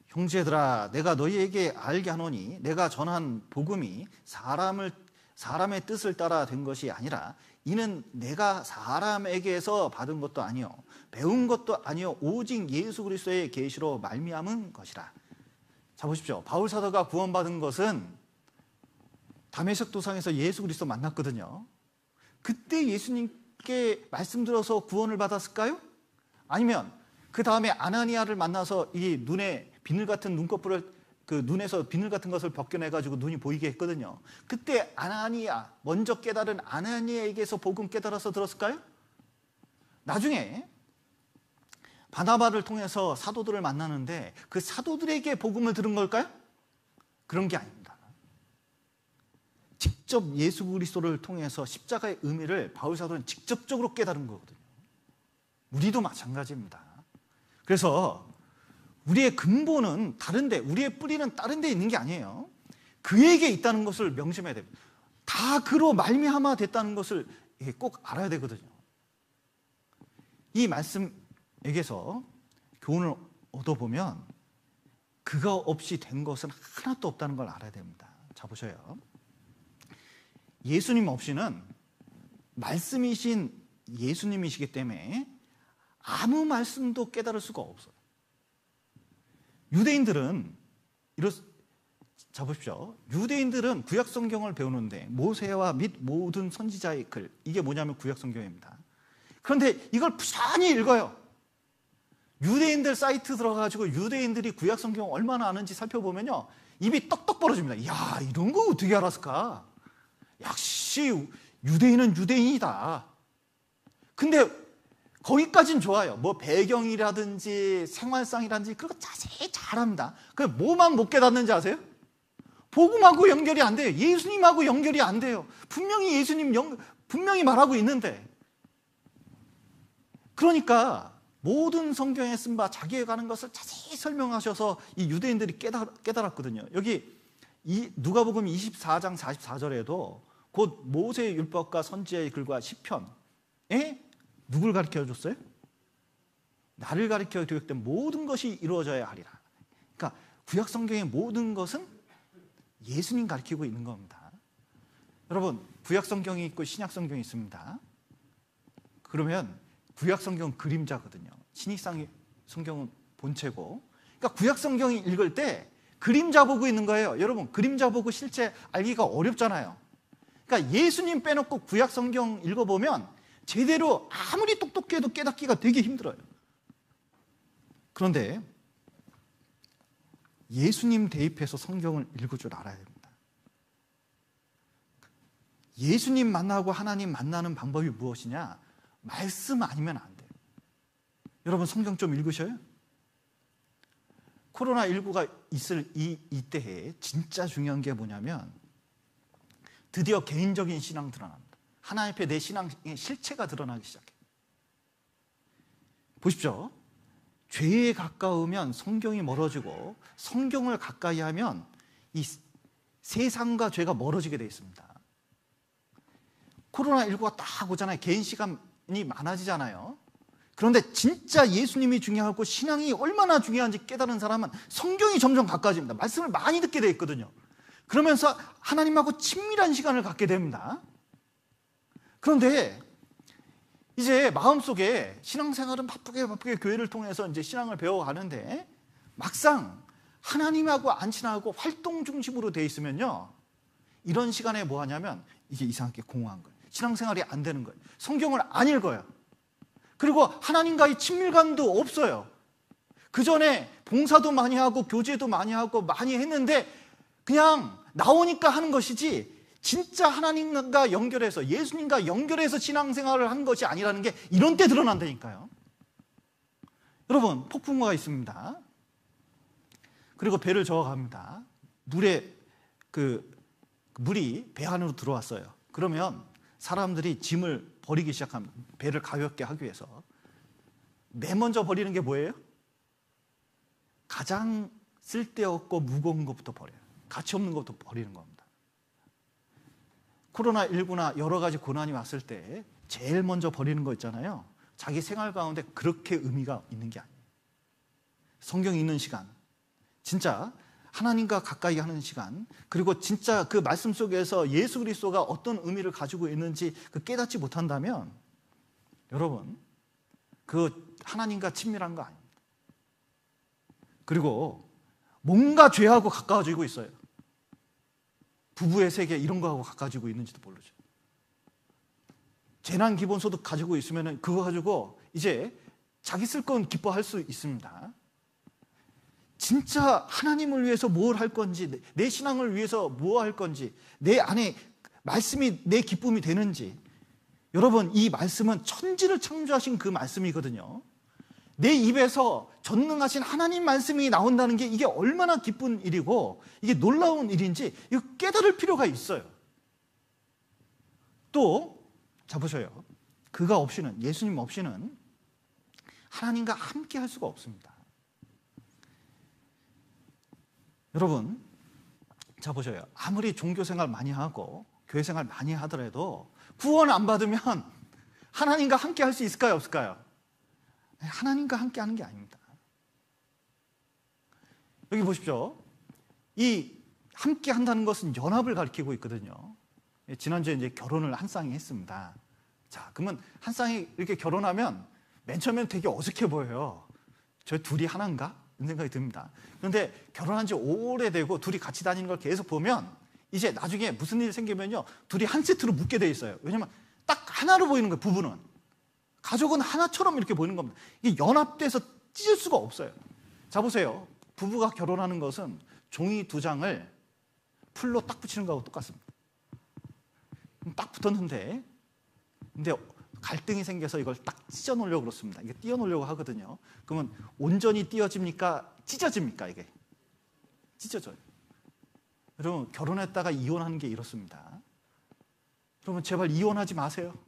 형제들아, 내가 너희에게 알게 하노니 내가 전한 복음이 사람의 뜻을 따라 된 것이 아니라 이는 내가 사람에게서 받은 것도 아니요 배운 것도 아니요 오직 예수 그리스도의 계시로 말미암은 것이라. 자, 보십시오. 바울 사도가 구원받은 것은 다메섹 도상에서 예수 그리스도 만났거든요. 그때 예수님께 말씀 들어서 구원을 받았을까요? 아니면 그 다음에 아나니아를 만나서 이 눈에 비늘 같은 눈꺼풀을, 그 눈에서 비늘 같은 것을 벗겨내가지고 눈이 보이게 했거든요. 그때 아나니아, 먼저 깨달은 아나니아에게서 복음 깨달아서 들었을까요? 나중에 바나바를 통해서 사도들을 만나는데 그 사도들에게 복음을 들은 걸까요? 그런 게 아닙니다. 직접 예수 그리스도를 통해서 십자가의 의미를 바울 사도는 직접적으로 깨달은 거거든요. 우리도 마찬가지입니다. 그래서 우리의 근본은 다른데, 우리의 뿌리는 다른 데 있는 게 아니에요. 그에게 있다는 것을 명심해야 됩니다. 다 그로 말미암아 됐다는 것을 꼭 알아야 되거든요. 이 말씀에게서 교훈을 얻어보면 그가 없이 된 것은 하나도 없다는 걸 알아야 됩니다. 자, 보셔요. 예수님 없이는 말씀이신 예수님이시기 때문에 아무 말씀도 깨달을 수가 없어요. 유대인들은 자, 보십시오. 유대인들은 구약 성경을 배우는데 모세와 및 모든 선지자의 글, 이게 뭐냐면 구약 성경입니다. 그런데 이걸 부산히 읽어요. 유대인들 사이트 들어가가지고 유대인들이 구약 성경 얼마나 아는지 살펴보면요, 입이 떡떡 벌어집니다. 야, 이런 거 어떻게 알았을까? 역시 유대인은 유대인이다. 근데 거기까진 좋아요. 뭐 배경이라든지 생활상이라든지 그런 거 자세히 잘합니다. 그런데 뭐만 못 깨닫는지 아세요? 복음하고 연결이 안 돼요. 예수님하고 연결이 안 돼요. 분명히 분명히 말하고 있는데. 그러니까 모든 성경에 쓴 바 자기에 관한 것을 자세히 설명하셔서 이 유대인들이 깨달았거든요. 여기 누가복음 24장 44절에도 곧 모세의 율법과 선지자의 글과 시편에 누굴 가르쳐 줬어요? 나를 가르쳐 교육된 모든 것이 이루어져야 하리라. 그러니까 구약 성경의 모든 것은 예수님 가르치고 있는 겁니다. 여러분, 구약 성경이 있고 신약 성경이 있습니다. 그러면 구약 성경은 그림자거든요. 신약 성경은 본체고. 그러니까 구약 성경 읽을 때 그림자 보고 있는 거예요. 여러분, 그림자 보고 실제 알기가 어렵잖아요. 그러니까 예수님 빼놓고 구약 성경 읽어보면 제대로 아무리 똑똑해도 깨닫기가 되게 힘들어요. 그런데 예수님 대입해서 성경을 읽을 줄 알아야 됩니다. 예수님 만나고 하나님 만나는 방법이 무엇이냐? 말씀 아니면 안 돼요. 여러분, 성경 좀 읽으셔요? 코로나19가 있을 이때에 진짜 중요한 게 뭐냐면 드디어 개인적인 신앙 드러납니다. 하나님 앞에 내 신앙의 실체가 드러나기 시작해요. 보십시오. 죄에 가까우면 성경이 멀어지고 성경을 가까이 하면 이 세상과 죄가 멀어지게 되어 있습니다. 코로나19가 딱 오잖아요. 개인 시간이 많아지잖아요. 그런데 진짜 예수님이 중요하고 신앙이 얼마나 중요한지 깨달은 사람은 성경이 점점 가까워집니다. 말씀을 많이 듣게 되어 있거든요. 그러면서 하나님하고 친밀한 시간을 갖게 됩니다. 그런데 이제 마음속에 신앙생활은 바쁘게 교회를 통해서 이제 신앙을 배워가는데 막상 하나님하고 안 친하고 활동 중심으로 돼 있으면요, 이런 시간에 뭐 하냐면 이게 이상하게 공허한 거예요. 신앙생활이 안 되는 거예요. 성경을 안 읽어요. 그리고 하나님과의 친밀감도 없어요. 그 전에 봉사도 많이 하고 교제도 많이 하고 많이 했는데 그냥 나오니까 하는 것이지 진짜 하나님과 연결해서 예수님과 연결해서 신앙생활을 한 것이 아니라는 게 이런 때 드러난다니까요. 여러분, 폭풍우가 있습니다. 그리고 배를 저어갑니다. 물이 배 안으로 들어왔어요. 그러면 사람들이 짐을 버리기 시작합니다. 배를 가볍게 하기 위해서. 맨 먼저 버리는 게 뭐예요? 가장 쓸데없고 무거운 것부터 버려요. 가치 없는 것부터 버리는 겁니다. 코로나19나 여러 가지 고난이 왔을 때 제일 먼저 버리는 거 있잖아요. 자기 생활 가운데 그렇게 의미가 있는 게 아니에요. 성경 읽는 시간, 진짜 하나님과 가까이 하는 시간, 그리고 진짜 그 말씀 속에서 예수 그리스도가 어떤 의미를 가지고 있는지 깨닫지 못한다면 여러분, 그 하나님과 친밀한 거 아닙니다. 그리고 뭔가 죄하고 가까워지고 있어요. 부부의 세계 이런 거하고 가까워지고 있는지도 모르죠. 재난 기본소득 가지고 있으면 그거 가지고 이제 자기 쓸 건 기뻐할 수 있습니다. 진짜 하나님을 위해서 뭘 할 건지, 내 신앙을 위해서 뭐 할 건지, 내 안에 말씀이 내 기쁨이 되는지. 여러분, 이 말씀은 천지를 창조하신 그 말씀이거든요. 내 입에서 전능하신 하나님 말씀이 나온다는 게 이게 얼마나 기쁜 일이고 이게 놀라운 일인지 이거 깨달을 필요가 있어요. 또 자 보셔요. 그가 없이는, 예수님 없이는 하나님과 함께 할 수가 없습니다. 여러분, 자 보셔요. 아무리 종교생활 많이 하고 교회생활 많이 하더라도 구원 안 받으면 하나님과 함께 할 수 있을까요, 없을까요? 하나님과 함께 하는 게 아닙니다. 여기 보십시오. 이 함께 한다는 것은 연합을 가리키고 있거든요. 지난주에 이제 결혼을 한 쌍이 했습니다. 자, 그러면 한 쌍이 이렇게 결혼하면 맨 처음에는 되게 어색해 보여요. 저 둘이 하나인가? 이런 생각이 듭니다. 그런데 결혼한 지 오래되고 둘이 같이 다니는 걸 계속 보면 이제 나중에 무슨 일이 생기면요, 둘이 한 세트로 묶게 돼 있어요. 왜냐면 딱 하나로 보이는 거예요. 부부는. 가족은 하나처럼 이렇게 보이는 겁니다. 이게 연합돼서 찢을 수가 없어요. 자 보세요. 부부가 결혼하는 것은 종이 2장을 풀로 딱 붙이는 거하고 똑같습니다. 딱 붙었는데 근데 갈등이 생겨서 이걸 딱 찢어 놓으려고 그렇습니다. 이게 띄어 놓으려고 하거든요. 그러면 온전히 띄어집니까? 찢어집니까? 이게 찢어져요. 여러분, 결혼했다가 이혼하는 게 이렇습니다. 여러분, 제발 이혼하지 마세요.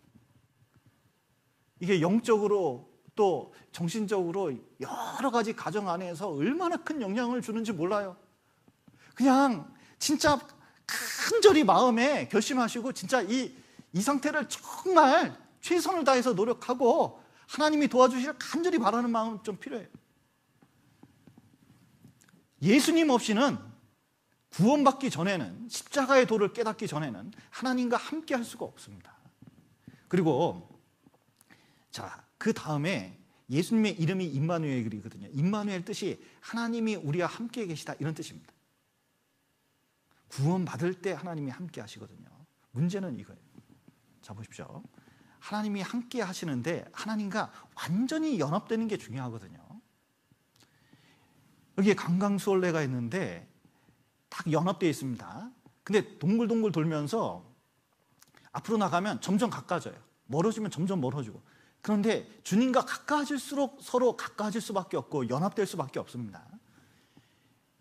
이게 영적으로 또 정신적으로 여러 가지 가정 안에서 얼마나 큰 영향을 주는지 몰라요. 그냥 진짜 간절히 마음에 결심하시고 진짜 이 상태를 정말 최선을 다해서 노력하고 하나님이 도와주시길 간절히 바라는 마음 좀 필요해요. 예수님 없이는 구원받기 전에는, 십자가의 도를 깨닫기 전에는 하나님과 함께 할 수가 없습니다. 그리고 자, 그 다음에 예수님의 이름이 임마누엘이거든요. 임마누엘 뜻이 하나님이 우리와 함께 계시다, 이런 뜻입니다. 구원 받을 때 하나님이 함께 하시거든요. 문제는 이거예요. 자, 보십시오. 하나님이 함께 하시는데 하나님과 완전히 연합되는 게 중요하거든요. 여기에 강강수월래가 있는데 딱 연합되어 있습니다. 근데 동글동글 돌면서 앞으로 나가면 점점 가까워져요. 멀어지면 점점 멀어지고. 그런데 주님과 가까워질수록 서로 가까워질 수밖에 없고 연합될 수밖에 없습니다.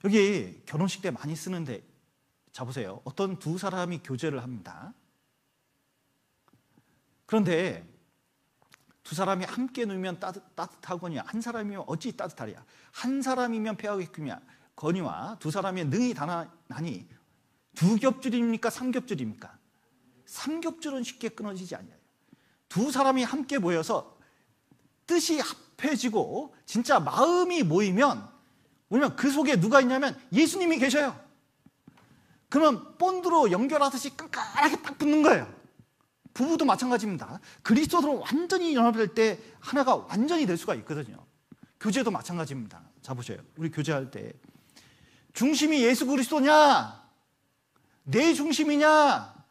여기 결혼식 때 많이 쓰는데, 자 보세요. 어떤 두 사람이 교제를 합니다. 그런데 두 사람이 함께 누우면 따뜻하거니와 한 사람이면 어찌 따뜻하랴. 한 사람이면 패하겠거니와 두 사람이 능히 다나니 두 겹줄입니까? 삼겹줄입니까? 삼겹줄은 쉽게 끊어지지 않아요. 두 사람이 함께 모여서 뜻이 합해지고 진짜 마음이 모이면 그 속에 누가 있냐면 예수님이 계셔요. 그러면 본드로 연결하듯이 끈끈하게 딱 붙는 거예요. 부부도 마찬가지입니다. 그리스도로 완전히 연합될 때 하나가 완전히 될 수가 있거든요. 교제도 마찬가지입니다. 자 보세요. 우리 교제할 때 중심이 예수 그리스도냐, 내 중심이냐,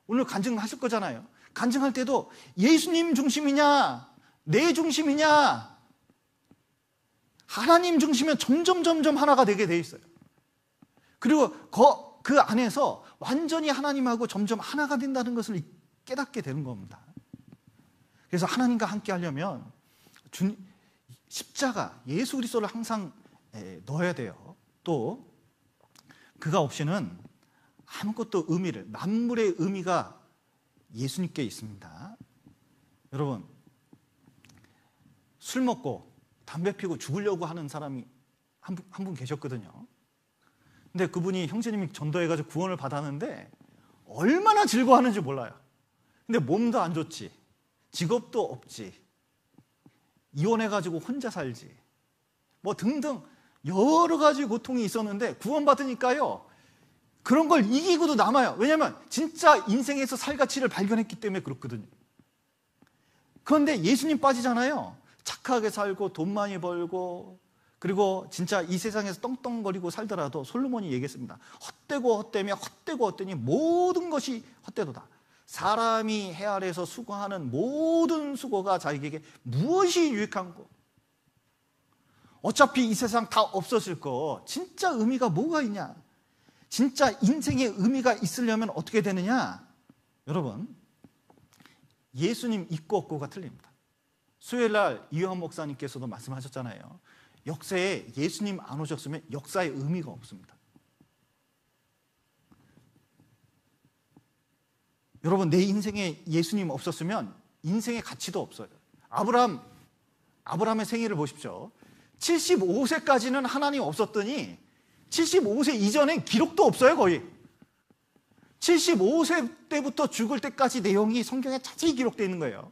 오늘 간증하실 거잖아요. 간증할 때도 예수님 중심이냐, 내 중심이냐, 하나님 중심이면 점점 하나가 되게 돼 있어요. 그리고 그 안에서 완전히 하나님하고 점점 하나가 된다는 것을 깨닫게 되는 겁니다. 그래서 하나님과 함께 하려면 십자가, 예수 그리스도를 항상 넣어야 돼요. 또 그가 없이는 아무것도 만물의 의미가 예수님께 있습니다. 여러분, 술 먹고 담배 피고 죽으려고 하는 사람이 한 분 계셨거든요. 근데 그분이 형제님이 전도해가지고 구원을 받았는데 얼마나 즐거워하는지 몰라요. 근데 몸도 안 좋지, 직업도 없지, 이혼해가지고 혼자 살지, 뭐 등등 여러 가지 고통이 있었는데 구원받으니까요, 그런 걸 이기고도 남아요. 왜냐하면 진짜 인생에서 살 가치를 발견했기 때문에 그렇거든요. 그런데 예수님 빠지잖아요. 착하게 살고 돈 많이 벌고, 그리고 진짜 이 세상에서 떵떵거리고 살더라도 솔로몬이 얘기했습니다. 헛되고 헛되며 헛되고 헛되니 모든 것이 헛되도다. 사람이 해 아래에서 수고하는 모든 수고가 자기에게 무엇이 유익한고, 어차피 이 세상 다 없어질 거 진짜 의미가 뭐가 있냐, 진짜 인생의 의미가 있으려면 어떻게 되느냐. 여러분, 예수님 있고 없고가 틀립니다. 수요일날 이효한 목사님께서도 말씀하셨잖아요. 역사에 예수님 안 오셨으면 역사의 의미가 없습니다. 여러분, 내 인생에 예수님 없었으면 인생의 가치도 없어요. 아브라함의 생애를 보십시오. 75세까지는 하나님 없었더니 75세 이전엔 기록도 없어요. 거의 75세 때부터 죽을 때까지 내용이 성경에 자세히 기록되어 있는 거예요.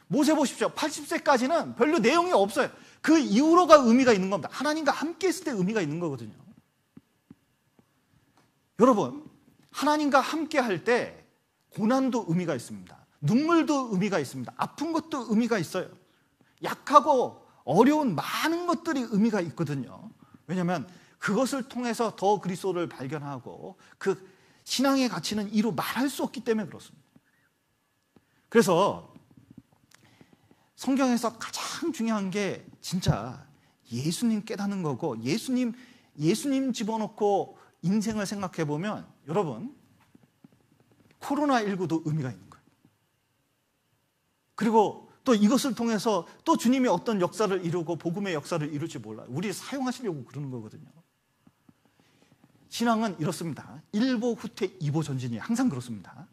모세 보십시오. 80세까지는 별로 내용이 없어요. 그 이후로가 의미가 있는 겁니다. 하나님과 함께 있을 때 의미가 있는 거거든요. 여러분, 하나님과 함께 할 때 고난도 의미가 있습니다. 눈물도 의미가 있습니다. 아픈 것도 의미가 있어요. 약하고 어려운 많은 것들이 의미가 있거든요. 왜냐하면 그것을 통해서 더 그리스도를 발견하고 그 신앙의 가치는 이루 말할 수 없기 때문에 그렇습니다. 그래서 성경에서 가장 중요한 게 진짜 예수님 깨닫는 거고, 예수님 집어넣고 인생을 생각해 보면 여러분, 코로나19도 의미가 있는 거예요. 그리고 또 이것을 통해서 또 주님이 어떤 역사를 이루고 복음의 역사를 이룰지 몰라요. 우리 사용하시려고 그러는 거거든요. 신앙은 이렇습니다. 1보 후퇴 2보 전진이에요. 항상 그렇습니다.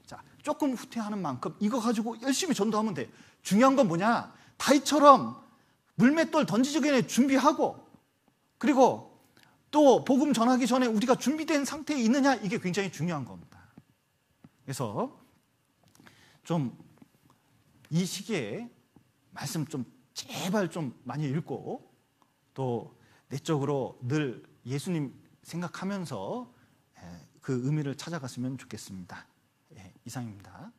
자, 조금 후퇴하는 만큼 이거 가지고 열심히 전도하면 돼요. 중요한 건 뭐냐? 다윗처럼 물맷돌 던지기 전에 준비하고, 그리고 또 복음 전하기 전에 우리가 준비된 상태에 있느냐, 이게 굉장히 중요한 겁니다. 그래서 좀 이 시기에 말씀 좀 제발 좀 많이 읽고, 또 내적으로 늘 예수님 생각하면서 그 의미를 찾아갔으면 좋겠습니다. 이상입니다.